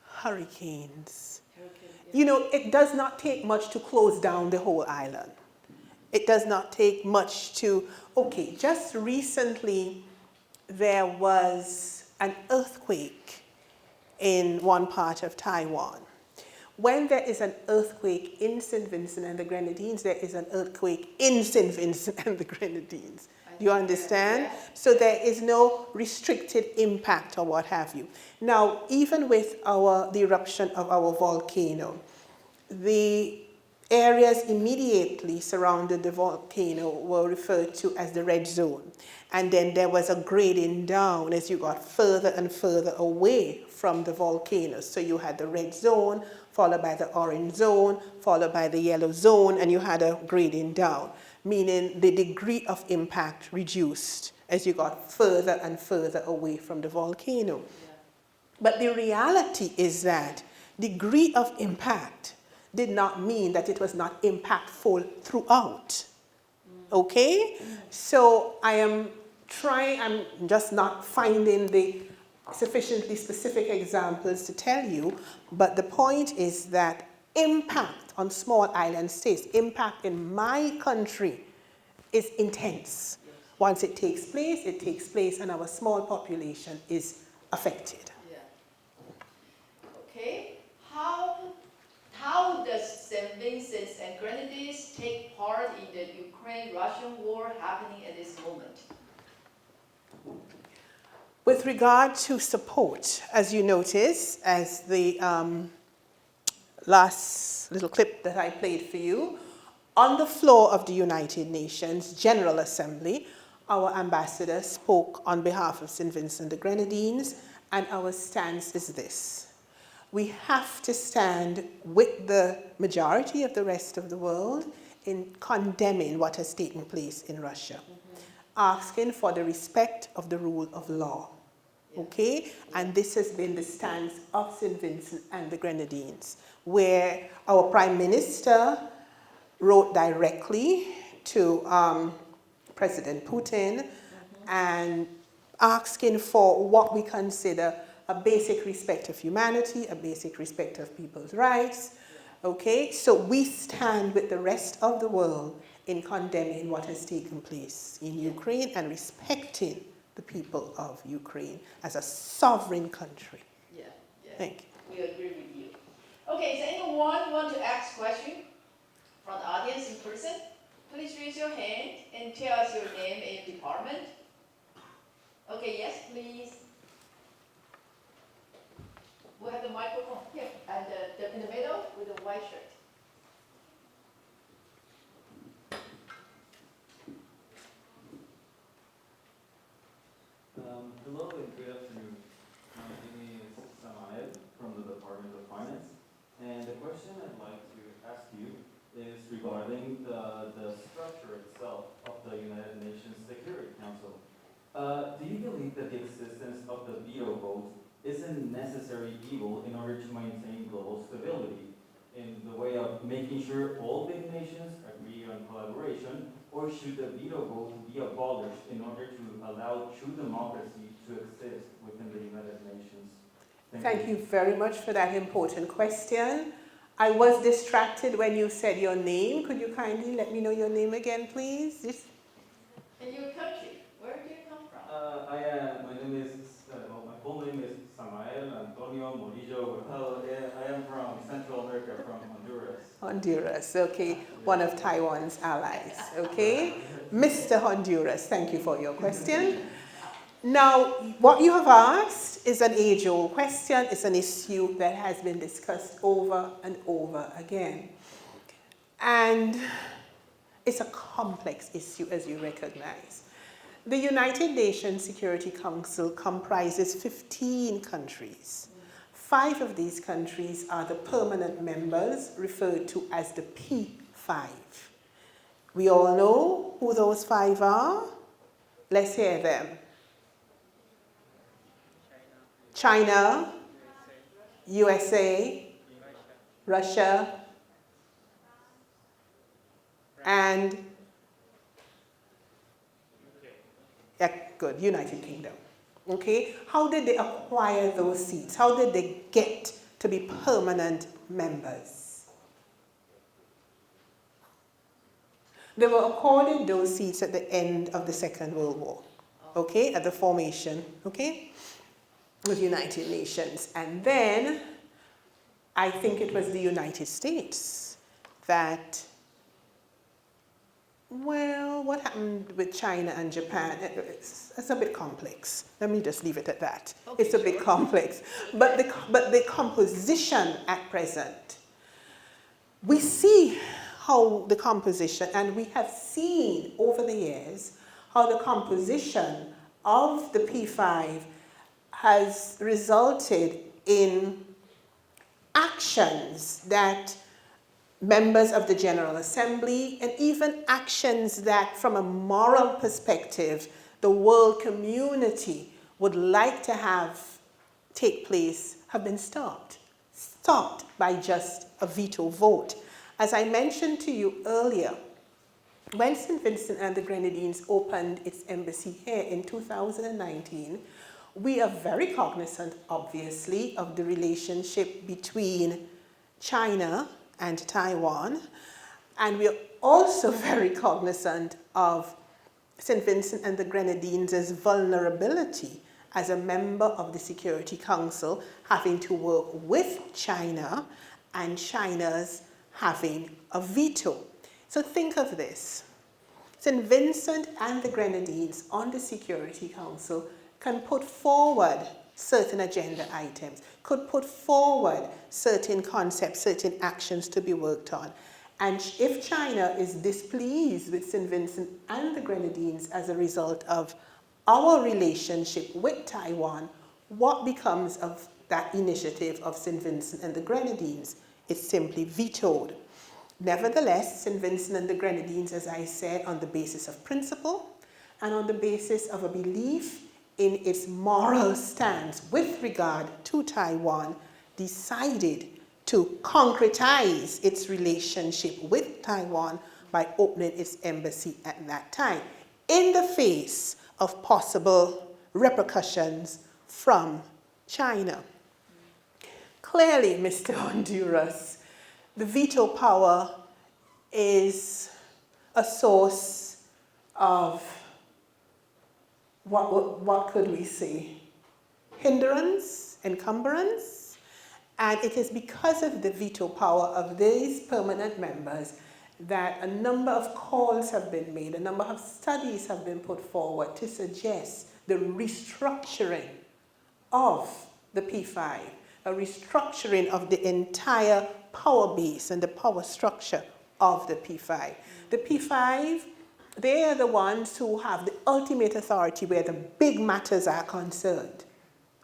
Hurricanes. You know, it does not take much to close down the whole island. It does not take much to, okay, just recently there was an earthquake in one part of Taiwan. When there is an earthquake in St. Vincent and the Grenadines, there is an earthquake in St. Vincent and the Grenadines. Do you understand? So there is no restricted impact or what have you. Now, even with the eruption of our volcano, the areas immediately surrounding the volcano were referred to as the red zone. And then there was a grading down as you got further and further away from the volcano. So you had the red zone, followed by the orange zone, followed by the yellow zone, and you had a grading down, meaning the degree of impact reduced as you got further and further away from the volcano. Yeah. But the reality is that degree of impact did not mean that it was not impactful throughout. Okay? So I'm just not finding the sufficiently specific examples to tell you, but the point is that impact on small island states, impact in my country is intense. Once it takes place, and our small population is affected. Yeah. Okay. How does St. Vincent and Grenadines take part in the Ukraine-Russian war happening at this moment? With regard to support, as you notice, as the last little clip that I played for you, on the floor of the United Nations General Assembly, our ambassador spoke on behalf of St. Vincent and the Grenadines, and our stance is this. We have to stand with the majority of the rest of the world in condemning what has taken place in Russia, asking for the respect of the rule of law. Okay? And this has been the stance of St. Vincent and the Grenadines, where our Prime Minister wrote directly to President Putin and asking for what we consider a basic respect of humanity, a basic respect of people's rights. Okay? So we stand with the rest of the world in condemning what has taken place in Ukraine and respecting the people of Ukraine as a sovereign country. Yeah. Thank you. We agree with you. Okay, does anyone want to ask a question from the audience in person? Please raise your hand and tell us your name and department. Okay, yes, please. We'll have the microphone here, and in the middle with the white shirt. Hello and good afternoon. My name is Samael from the Department of Finance, and the question I'd like to ask you is regarding the structure itself of the United Nations Security Council. Do you believe that the existence of the veto vote is a necessary evil in order to maintain global stability in the way of making sure all big nations agree on collaboration, or should the veto vote be abolished in order to allow true democracy to exist within the United Nations? Thank you very much for that important question. I was distracted when you said your name. Could you kindly let me know your name again, please? And your country, where do you come from? My full name is Samael Antonio Murillo. I am from Central America, from Honduras. Honduras, okay. One of Taiwan's allies, okay? Mr. Honduras, thank you for your question. Now, what you have asked is an age-old question. It's an issue that has been discussed over and over again. And it's a complex issue, as you recognize. The United Nations Security Council comprises 15 countries. 5 of these countries are the permanent members, referred to as the P5. We all know who those 5 are. Let's hear them. China, USA, Russia, and United Kingdom. Okay, how did they acquire those seats? How did they get to be permanent members? They were accorded those seats at the end of the Second World War. Okay, at the formation, okay, of the United Nations. And then I think it was the United States that, well, what happened with China and Japan? It's a bit complex. Let me just leave it at that. Okay, it's a bit complex. But the composition at present we see how the composition, and we have seen over the years, how the composition of the P5 has resulted in actions that members of the General Assembly, and even actions that from a moral perspective, the world community would like to have take place, have been stopped by just a veto vote. As I mentioned to you earlier, when St. Vincent and the Grenadines opened its embassy here in 2019, we are very cognizant, obviously, of the relationship between China and Taiwan, and we are also very cognizant of St. Vincent and the Grenadines' vulnerability as a member of the Security Council, having to work with China, and China's having a veto. So think of this. St. Vincent and the Grenadines on the Security Council can put forward certain agenda items, could put forward certain concepts, certain actions to be worked on. And if China is displeased with St. Vincent and the Grenadines as a result of our relationship with Taiwan, what becomes of that initiative of St. Vincent and the Grenadines? It's simply vetoed. Nevertheless, St. Vincent and the Grenadines, as I said, on the basis of principle and on the basis of a belief in its moral stance with regard to Taiwan, decided to concretize its relationship with Taiwan by opening its embassy at that time, in the face of possible repercussions from China. Clearly, Mr. Honduras, the veto power is a source of, what could we say, hindrance, encumbrance, and it is because of the veto power of these permanent members that a number of calls have been made, a number of studies have been put forward to suggest the restructuring of the P5, a restructuring of the entire power base and the power structure of the P5. The P5, they are the ones who have the ultimate authority where the big matters are concerned,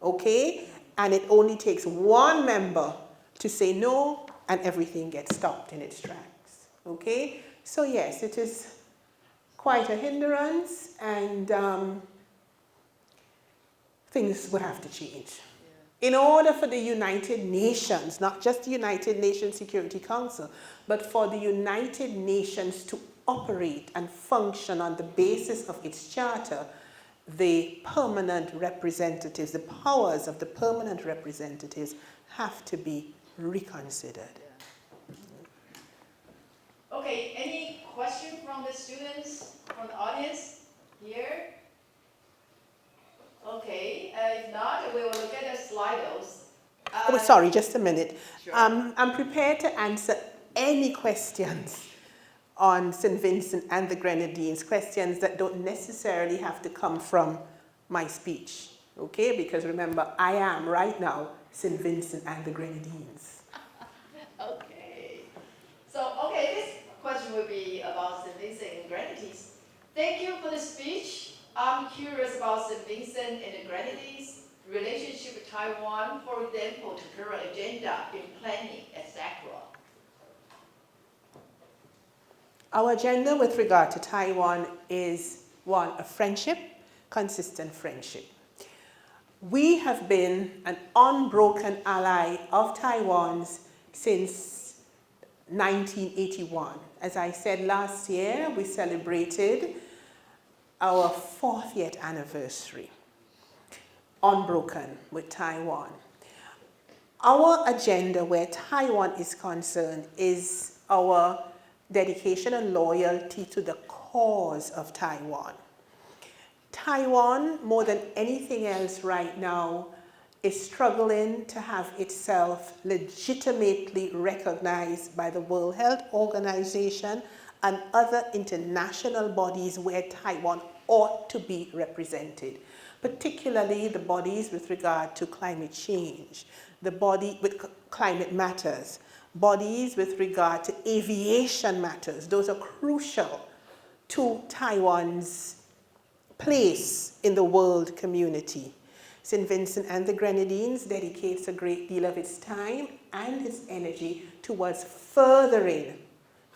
okay? And it only takes one member to say no, and everything gets stopped in its tracks, okay? So yes, it is quite a hindrance, and things would have to change. In order for the United Nations, not just the United Nations Security Council, but for the United Nations to operate and function on the basis of its charter, the permanent representatives, the powers of the permanent representatives have to be reconsidered. Okay, any question from the students, from the audience here? Okay, if not, we will look at the Slidos. Oh, sorry, just a minute. Sure. I'm prepared to answer any questions on St. Vincent and the Grenadines, questions that don't necessarily have to come from my speech, okay? Because remember, I am right now St. Vincent and the Grenadines. Okay. So, okay, this question will be about St. Vincent and Grenadines. Thank you for the speech. I'm curious about St. Vincent and the Grenadines relationship with Taiwan, for example, to current agenda in planning, etc. Our agenda with regard to Taiwan is one of friendship, consistent friendship. We have been an unbroken ally of Taiwan's since 1981. As I said last year, we celebrated our 40th anniversary, unbroken with Taiwan. Our agenda where Taiwan is concerned is our dedication and loyalty to the cause of Taiwan. Taiwan, more than anything else right now, is struggling to have itself legitimately recognized by the World Health Organization and other international bodies where Taiwan ought to be represented, particularly the bodies with regard to climate change, the body with climate matters, bodies with regard to aviation matters. Those are crucial to Taiwan's place in the world community. St. Vincent and the Grenadines dedicates a great deal of its time and its energy towards furthering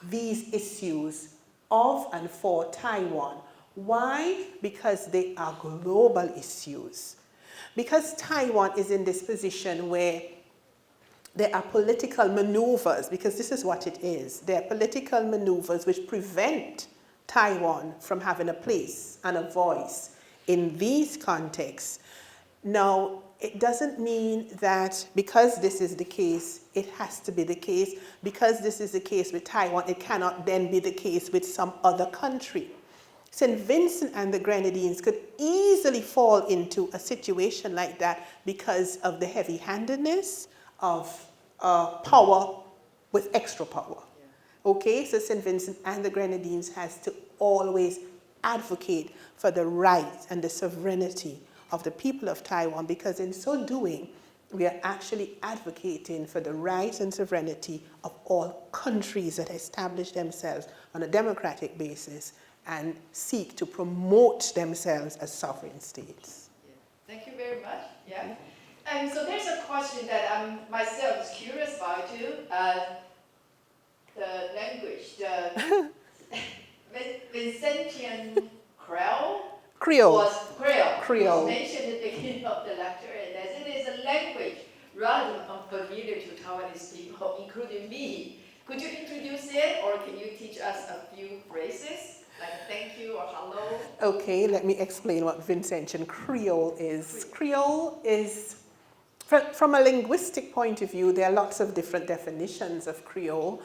these issues of and for Taiwan. Why? Because they are global issues. Because Taiwan is in this position where there are political maneuvers, because this is what it is. There are political maneuvers which prevent Taiwan from having a place and a voice in these contexts. Now, it doesn't mean that because this is the case, it has to be the case. Because this is the case with Taiwan, it cannot then be the case with some other country. St. Vincent and the Grenadines could easily fall into a situation like that because of the heavy-handedness of power with extra power. Okay, so St. Vincent and the Grenadines has to always advocate for the rights and the sovereignty of the people of Taiwan, because in so doing, we are actually advocating for the rights and sovereignty of all countries that establish themselves on a democratic basis and seek to promote themselves as sovereign states. Yeah. Thank you very much. Yeah. And so there's a question that I'm myself is curious about too. The language, the Vincentian Creole was mentioned at the beginning of the lecture, and as it is a language rather unfamiliar to Taiwanese people, including me. Could you introduce it, or can you teach us a few phrases, like thank you or hello? Okay, let me explain what Vincentian Creole is. Creole is, from a linguistic point of view, there are lots of different definitions of Creole,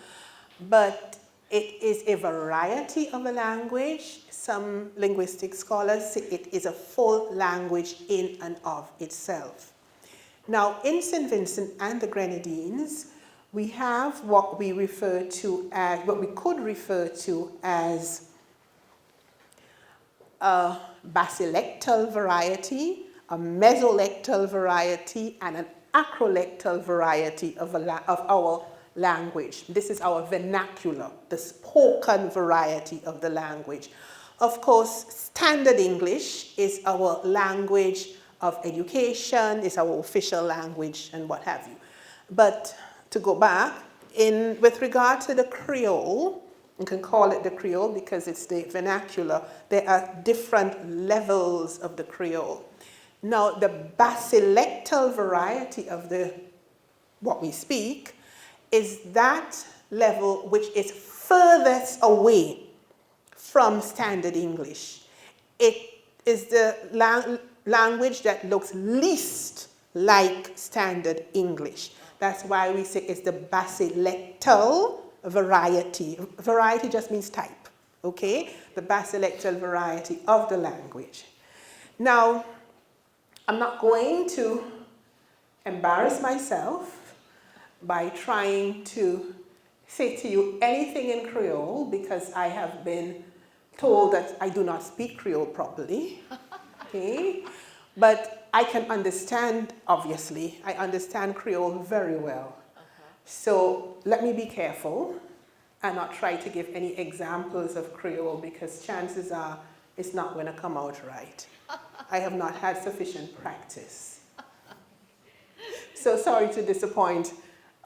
but it is a variety of a language. Some linguistic scholars say it is a full language in and of itself. Now, in St. Vincent and the Grenadines, we have what we refer to as, what we could refer to as a basilectal variety, a mesolectal variety, and an acrolectal variety of our language. This is our vernacular, the spoken variety of the language. Of course, Standard English is our language of education, is our official language, and what have you. But to go back, with regard to the Creole, you can call it the Creole because it's the vernacular, there are different levels of the Creole. Now, the basilectal variety of what we speak is that level which is furthest away from Standard English. It is the language that looks least like Standard English. That's why we say it's the basilectal variety. Variety just means type, okay? The basilectal variety of the language. Now, I'm not going to embarrass myself by trying to say to you anything in Creole because I have been told that I do not speak Creole properly, okay? But I can understand, obviously. I understand Creole very well. So let me be careful and not try to give any examples of Creole because chances are it's not going to come out right. I have not had sufficient practice. So sorry to disappoint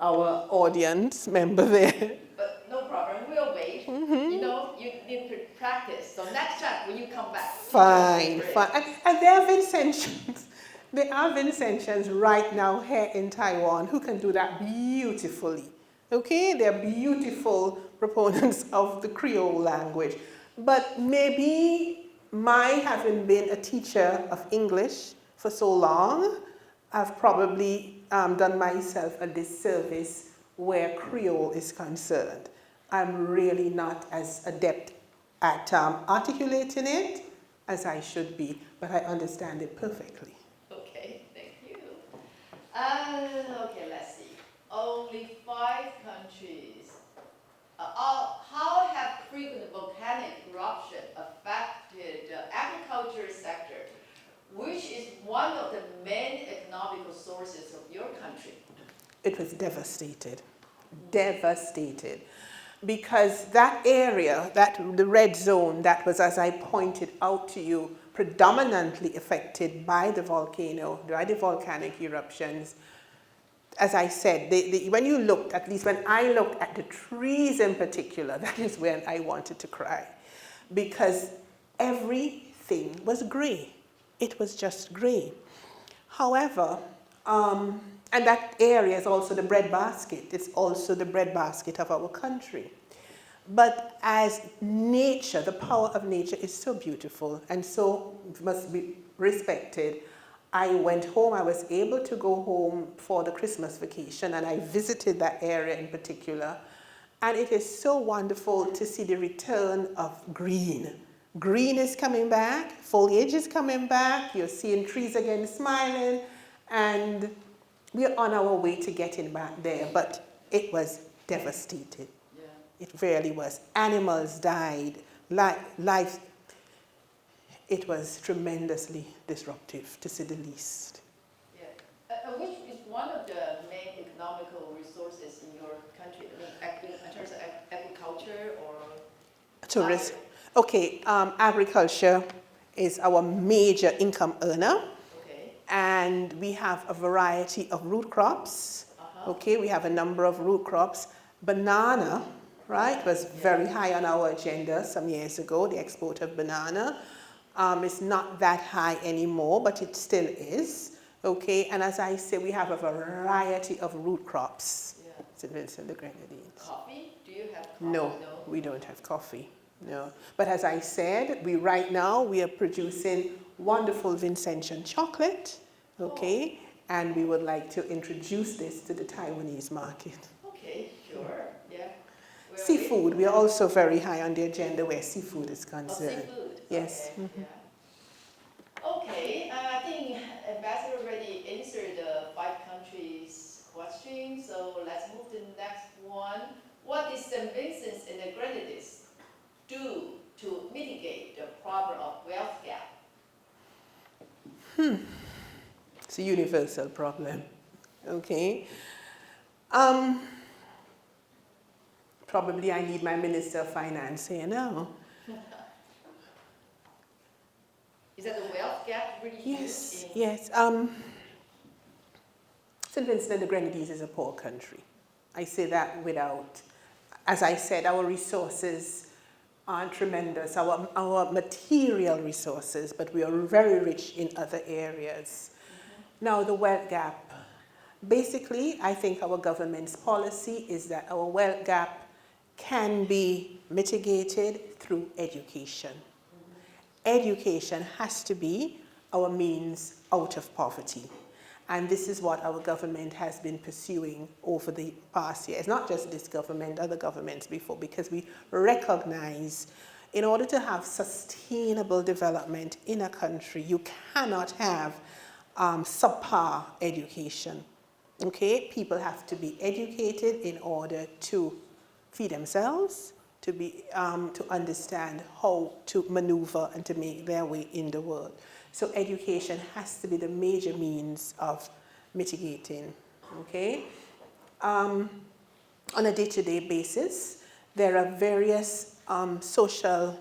our audience member there. But no problem, we'll wait. You know, you need to practice. So next time when you come back. Fine, fine. And there are Vincentians. There are Vincentians right now here in Taiwan who can do that beautifully. Okay, they're beautiful proponents of the Creole language. But maybe my having been a teacher of English for so long, I've probably done myself a disservice where Creole is concerned. I'm really not as adept at articulating it as I should be, but I understand it perfectly. Okay, thank you. Okay, let's see. Only 5 countries. How have frequent volcanic eruption affected the agriculture sector, which is one of the main economical sources of your country? It was devastated. devastated. Because that area, the red zone, that was, as I pointed out to you, predominantly affected by the volcano, by the volcanic eruptions. As I said, when you looked, at least when I looked at the trees in particular, that is when I wanted to cry. Because everything was gray. It was just gray. However, and that area is also the breadbasket. It's also the breadbasket of our country. But as nature, the power of nature is so beautiful and so must be respected. I went home, I was able to go home for the Christmas vacation, and I visited that area in particular. And it is so wonderful to see the return of green. Green is coming back, foliage is coming back, you're seeing trees again smiling, and we're on our way to getting back there, but it was devastated. Yeah. It really was. Animals died, life. It was tremendously disruptive, to say the least. Yeah. Which is one of the main economical resources in your country? I mean, in terms of agriculture or tourism? Okay, agriculture is our major income earner. And we have a variety of root crops. Okay, we have a number of root crops. Banana, right, was very high on our agenda some years ago, the export of banana. It's not that high anymore, but it still is. Okay, and as I say, we have a variety of root crops. Yeah. St. Vincent, the Grenadines. Coffee? Do you have coffee? No, we don't have coffee. No. But as I said, right now we are producing wonderful Vincentian chocolate, okay? And we would like to introduce this to the Taiwanese market. Okay, sure, yeah. Seafood, we are also very high on the agenda where seafood is concerned. Oh, seafood. Yes. Okay, yeah. Okay, I think Ambassador already answered the 5 countries question, so let's move to the next one. What did St. Vincent and the Grenadines do to mitigate the problem of wealth gap? It's a universal problem, okay? Probably I need my Minister of Finance here now. Is that the wealth gap really Yes, huge? yes. St. Vincent and the Grenadines is a poor country. I say that without, as I said, our resources aren't tremendous, our material resources, but we are very rich in other areas. Now, the wealth gap. Basically, I think our government's policy is that our wealth gap can be mitigated through education. Education has to be our means out of poverty. And this is what our government has been pursuing over the past years. Not just this government, other governments before, because we recognize in order to have sustainable development in a country, you cannot have subpar education. Okay, people have to be educated in order to feed themselves, to understand how to maneuver and to make their way in the world. So education has to be the major means of mitigating. Okay, on a day-to-day basis, there are various social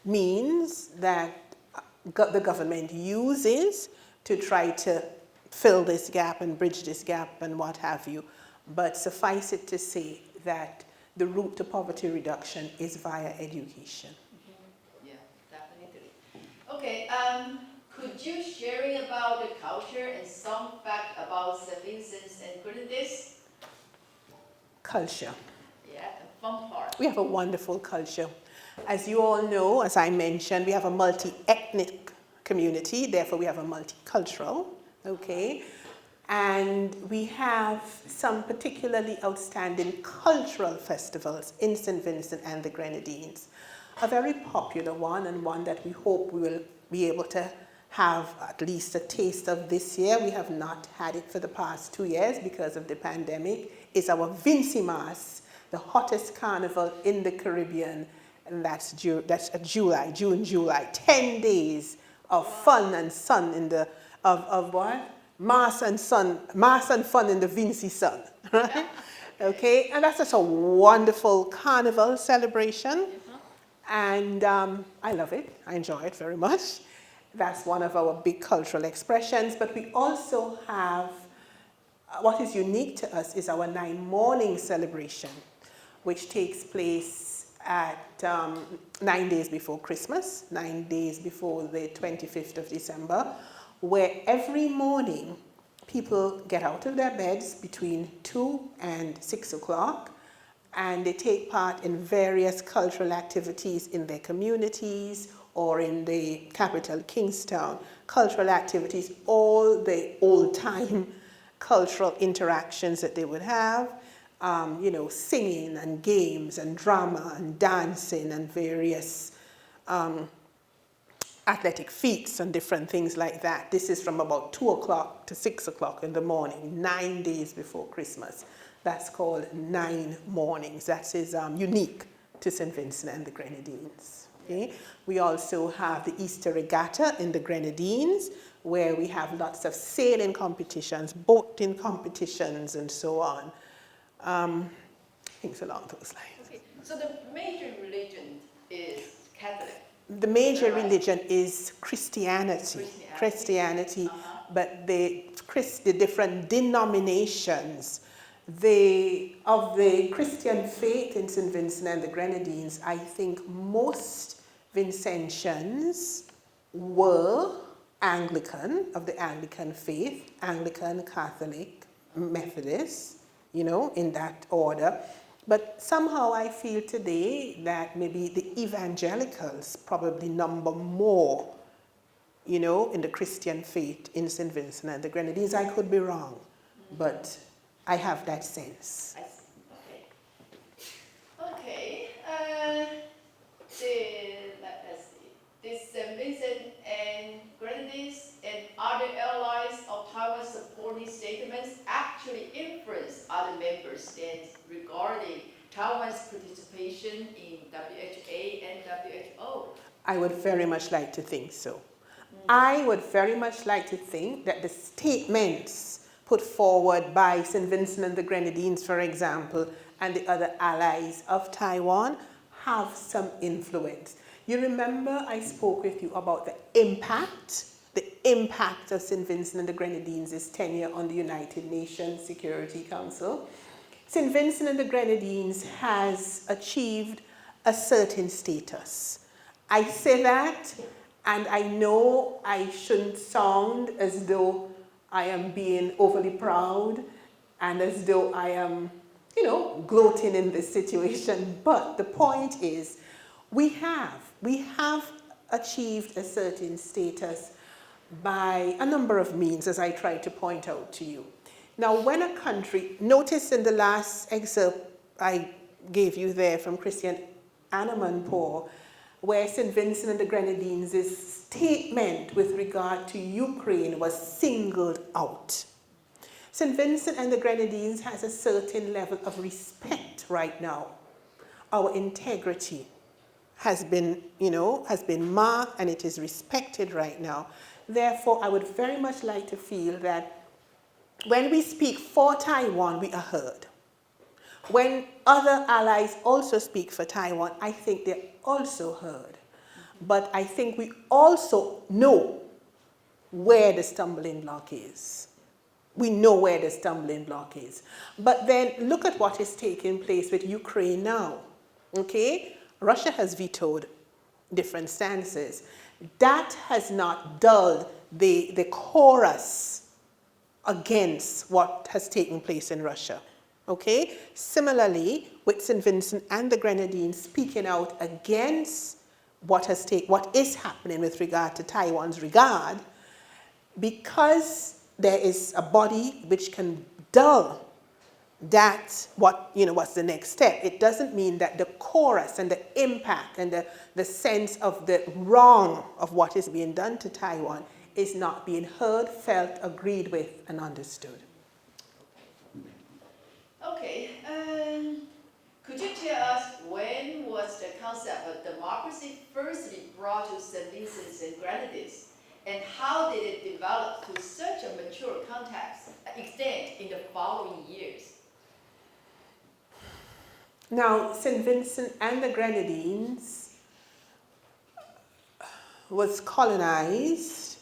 means that the government uses to try to fill this gap and bridge this gap and what have you. But suffice it to say that the route to poverty reduction is via education. Yeah, definitely. Okay, could you share about the culture and some fact about St. Vincent and Grenadines? Culture. Yeah, the fun part. We have a wonderful culture. As you all know, as I mentioned, we have a multi-ethnic community, therefore we have a multicultural, okay? And we have some particularly outstanding cultural festivals in St. Vincent and the Grenadines. A very popular one, and one that we hope we will be able to have at least a taste of this year. We have not had it for the past 2 years because of the pandemic, is our Vincimas, the hottest carnival in the Caribbean, and that's June, July. 10 days of fun and sun in the, of what? Mass and fun in the Vinci sun, right? Okay, and that's just a wonderful carnival celebration. And I love it. I enjoy it very much. That's one of our big cultural expressions. But we also have, what is unique to us is our 9-morning celebration, which takes place at 9 days before Christmas, 9 days before the 25th of December, where every morning people get out of their beds between 2 and 6 o'clock, and they take part in various cultural activities in their communities or in the capital, Kingstown. Cultural activities, all the old-time cultural interactions that they would have, you know, singing and games and drama and dancing and various athletic feats and different things like that. This is from about 2 o'clock to 6 o'clock in the morning, 9 days before Christmas. That's called 9 mornings. That is unique to St. Vincent and the Grenadines. Okay? We also have the Easter Regatta in the Grenadines, where we have lots of sailing competitions, boating competitions, and so on. Things along those lines. Okay, so the major religion is Catholic. The major religion is Christianity. Christianity, but the different denominations of the Christian faith in St. Vincent and the Grenadines, I think most Vincentians were Anglican, of the Anglican faith, Anglican, Catholic, Methodist, you know, in that order. But somehow I feel today that maybe the evangelicals probably number more, you know, in the Christian faith in St. Vincent and the Grenadines. I could be wrong, but I have that sense. I see. Okay. Let's see. This St. Vincent and Grenadines and other allies of Taiwan supporting statements actually influence other member states regarding Taiwan's participation in WHA and WHO. I would very much like to think so. I would very much like to think that the statements put forward by St. Vincent and the Grenadines, for example, and the other allies of Taiwan have some influence. You remember I spoke with you about the impact of St. Vincent and the Grenadines' tenure on the United Nations Security Council. St. Vincent and the Grenadines has achieved a certain status. I say that, and I know I shouldn't sound as though I am being overly proud and as though I am, you know, gloating in this situation. But the point is, we have achieved a certain status by a number of means, as I tried to point out to you. Now, when a country, notice in the last excerpt I gave you there from Christian Amanpour, where St. Vincent and the Grenadines' statement with regard to Ukraine was singled out. St. Vincent and the Grenadines has a certain level of respect right now. Our integrity has been, you know, has been marked and it is respected right now. Therefore, I would very much like to feel that when we speak for Taiwan, we are heard. When other allies also speak for Taiwan, I think they're also heard. But I think we also know where the stumbling block is. We know where the stumbling block is. But then look at what is taking place with Ukraine now. Okay? Russia has vetoed different stances. That has not dulled the chorus against what has taken place in Russia. Okay? Similarly, with St. Vincent and the Grenadines speaking out against what is happening with regard to Taiwan's regard, because there is a body which can dull that, what's the next step. It doesn't mean that the chorus and the impact and the sense of the wrong of what is being done to Taiwan is not being heard, felt, agreed with, and understood. Okay, could you tell us when was the concept of democracy firstly brought to St. Vincent and Grenadines, and how did it develop to such a mature extent in the following years? Now, St. Vincent and the Grenadines was colonized.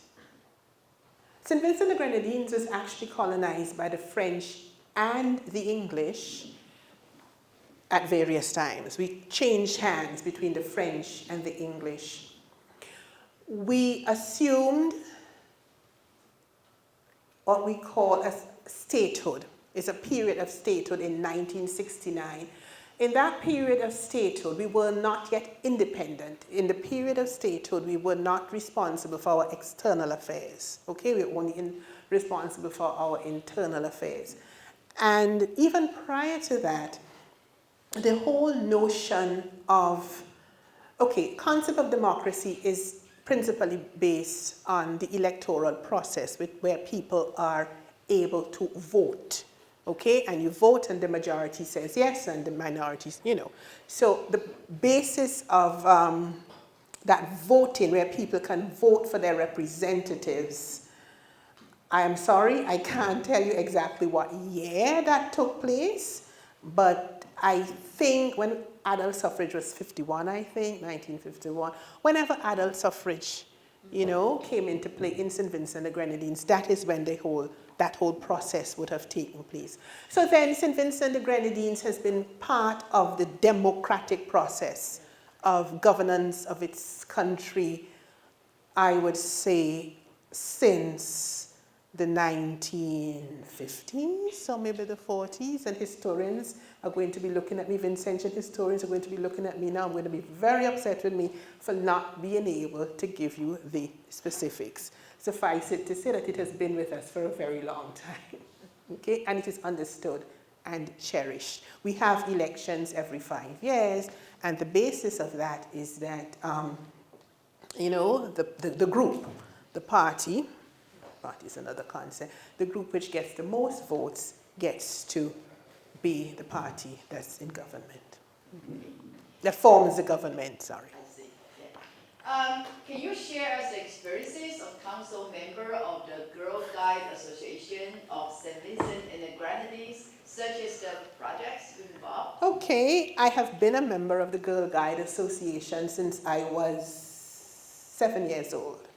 St. Vincent and the Grenadines was actually colonized by the French and the English at various times. We changed hands between the French and the English. We assumed what we call a statehood. It's a period of statehood in 1969. In that period of statehood, we were not yet independent. In the period of statehood, we were not responsible for our external affairs. Okay, we were only responsible for our internal affairs. And even prior to that, the whole notion of, okay, concept of democracy is principally based on the electoral process where people are able to vote. Okay, and you vote and the majority says yes and the minorities, you know. So the basis of that voting, where people can vote for their representatives, I am sorry, I can't tell you exactly what year that took place, but I think when adult suffrage was 51, I think, 1951, whenever adult suffrage, you know, came into play in St. Vincent and the Grenadines, that is when that whole process would have taken place. So then St. Vincent and the Grenadines has been part of the democratic process of governance of its country, I would say, since the 1950s or maybe the 40s, and historians are going to be looking at me, Vincentian historians are going to be looking at me now. I'm going to be very upset with me for not being able to give you the specifics. Suffice it to say that it has been with us for a very long time, okay? And it is understood and cherished. We have elections every 5 years, and the basis of that is that, you know, the group, the party is another concept, the group which gets the most votes gets to be the party that's in government, that forms the government, sorry. Can you share us the experiences of council member of the Girl Guide Association of St. Vincent and the Grenadines, such as the projects involved? Okay, I have been a member of the Girl Guide Association since I was 7 years old,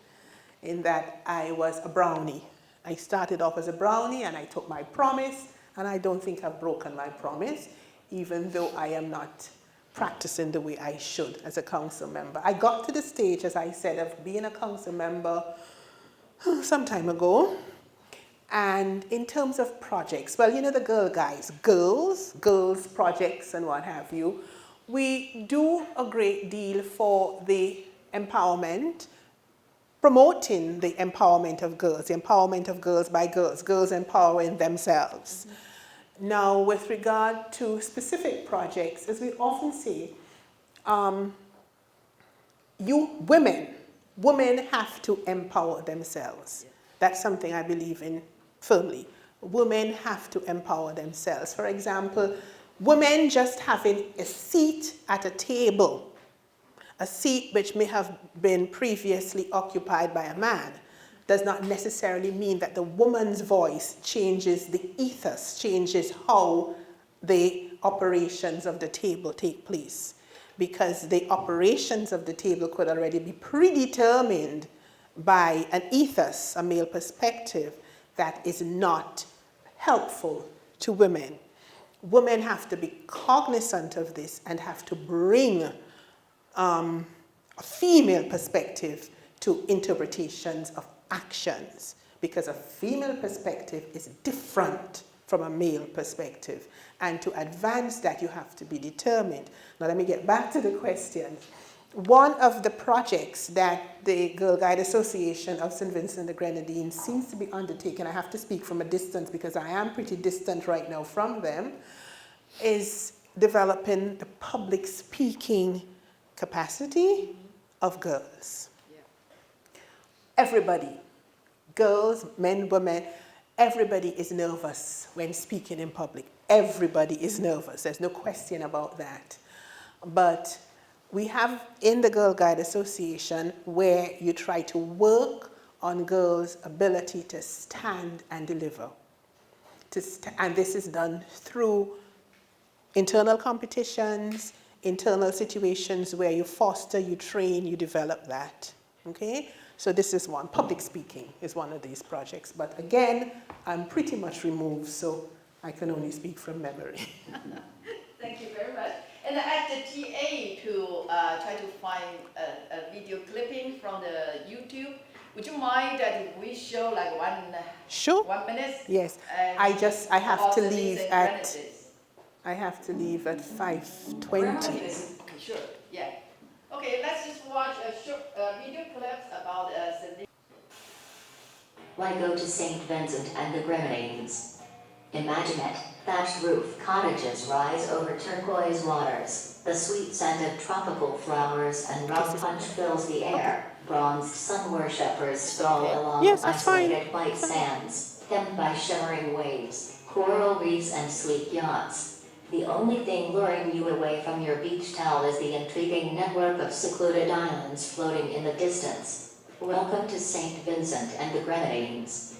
in that I was a brownie. I started off as a brownie and I took my promise, and I don't think I've broken my promise, even though I am not practicing the way I should as a council member. I got to the stage, as I said, of being a council member some time ago. And in terms of projects, well, you know the Girl Guides, girls projects and what have you, we do a great deal for the empowerment, promoting the empowerment of girls, the empowerment of girls by girls, girls empowering themselves. Mm-hmm. Now, with regard to specific projects, as we often say, women have to empower themselves. Yeah. That's something I believe in firmly. Women have to empower themselves. For example, women just having a seat at a table, a seat which may have been previously occupied by a man, does not necessarily mean that the woman's voice changes the ethos, changes how the operations of the table take place. Because the operations of the table could already be predetermined by an ethos, a male perspective, that is not helpful to women. Women have to be cognizant of this and have to bring a female perspective to interpretations of actions, because a female perspective is different from a male perspective. And to advance that, you have to be determined. Now let me get back to the question. One of the projects that the Girl Guide Association of St. Vincent and the Grenadines seems to be undertaking, I have to speak from a distance because I am pretty distant right now from them, is developing the public speaking capacity of girls. Everybody, girls, men, women, everybody is nervous when speaking in public. Everybody is nervous. There's no question about that. But we have in the Girl Guide Association where you try to work on girls' ability to stand and deliver. And this is done through internal competitions, internal situations where you foster, you train, you develop that. Okay? So this is one. Public speaking is one of these projects. But again, I'm pretty much removed, so I can only speak from memory. Thank you very much. And at the TA to try to find a video clipping from the YouTube, would you mind that if we show like Sure. 1 minute? Yes. I have to leave at 5:20. Okay, sure. Yeah. Okay, let's just watch a short video clips about Cindy. Why go to St. Vincent and the Grenadines? Imagine it. Thatched roof cottages rise over turquoise waters. The sweet scent of tropical flowers and rum punch fills the air. Bronzed sun worshippers stroll along isolated white sands, hemmed by shimmering waves, coral reefs and sleek yachts. The only thing luring you away from your beach towel is the intriguing network of secluded islands floating in the distance. Welcome to St. Vincent and the Grenadines.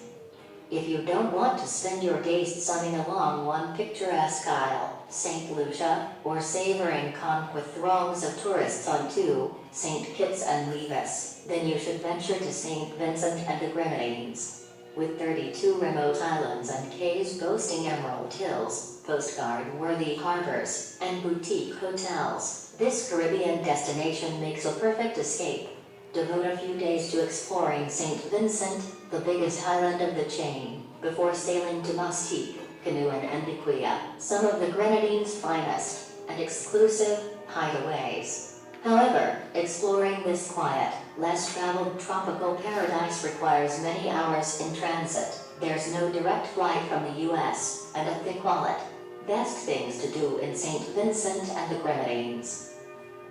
If you don't want to spend your days sunning along one picturesque isle, St. Lucia, or savoring conch with throngs of tourists on two, St. Kitts and Nevis, then you should venture to St. Vincent and the Grenadines. With 32 remote islands and cays boasting emerald hills, postcard-worthy harbors, and boutique hotels, this Caribbean destination makes a perfect escape. Devote a few days to exploring St. Vincent, the biggest island of the chain, before sailing to Mustique, Canoein and Bequia, some of the Grenadines' finest and exclusive hideaways. However, exploring this quiet, less traveled tropical paradise requires many hours in transit. There's no direct flight from the US, and a thick wallet. Best things to do in St. Vincent and the Grenadines.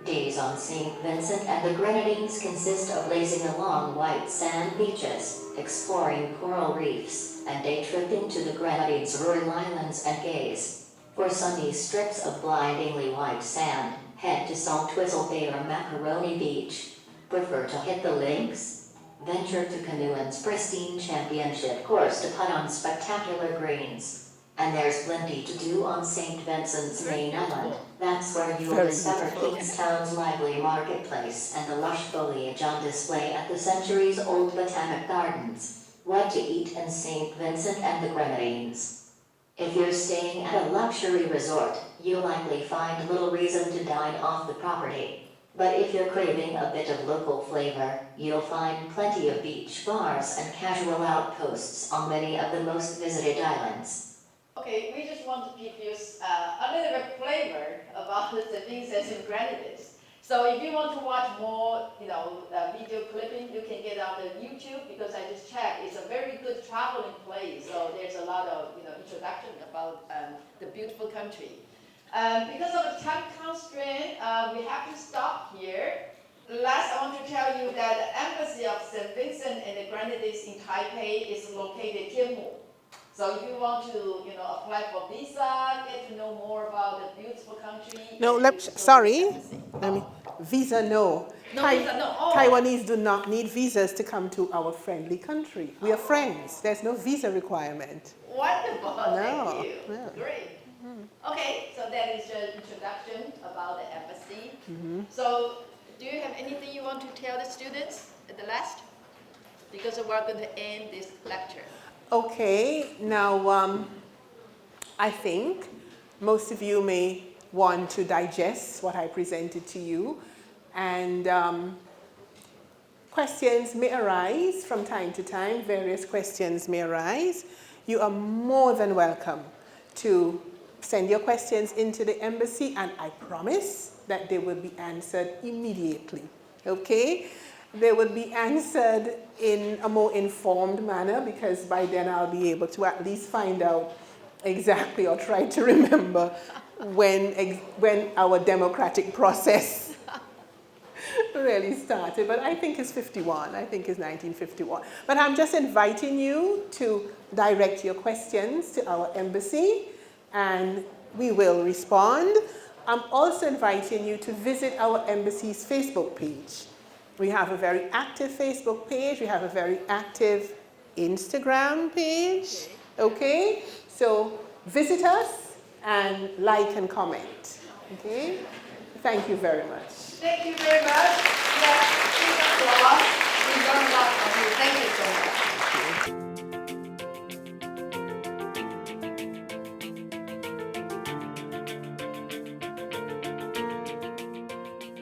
Days on St. Vincent and the Grenadines consist of lazing along white sand beaches, exploring coral reefs, and day tripping to the Grenadines' rural islands and cays. For sunny strips of blindingly white sand, head to Saltwhistle Bay or Macaroni Beach. Prefer to hit the links? Venture to Canoein's pristine championship course to putt on spectacular greens. And there's plenty to do on St. Vincent's main island. That's where you'll discover Kingstown's lively marketplace and the lush foliage on display at the centuries-old botanic gardens. What to eat in St. Vincent and the Grenadines. If you're staying at a luxury resort, you'll likely find little reason to dine off the property. But if you're craving a bit of local flavor, you'll find plenty of beach bars and casual outposts on many of the most visited islands. Okay, we just want to give you a little bit flavor about the Vincent and Grenadines. So if you want to watch more, video clipping, you can get on the YouTube, because I just checked. It's a very good traveling place. So there's a lot of introduction about the beautiful country. Because of the time constraint, we have to stop here. Last, I want to tell you that the embassy of St. Vincent and the Grenadines in Taipei is located in Tianmu. So if you want to, apply for visa, get to know more about the beautiful country. No, visa, no. Visa, no. Oh. Taiwanese do not need visas to come to our friendly country. We are friends. There's no visa requirement. Wonderful. No. Thank you. Yeah. Great. Okay, so that is the introduction about the embassy. So do you have anything you want to tell the students at the last? Because we're going to end this lecture. Okay, now I think most of you may want to digest what I presented to you, and questions may arise from time to time. Various questions may arise. You are more than welcome to send your questions into the embassy, and I promise that they will be answered immediately, okay? They will be answered in a more informed manner, because by then I'll be able to at least find out exactly, or try to remember when our democratic process really started. But I think it's 51. I think it's 1951. But I'm just inviting you to direct your questions to our embassy, and we will respond. I'm also inviting you to visit our embassy's Facebook page. We have a very active Facebook page. We have a very active Instagram page. Okay? So visit us and like and comment. Okay? Thank you very much. Thank you very much. Yes, please applause. We learned a lot from you. Thank you so much.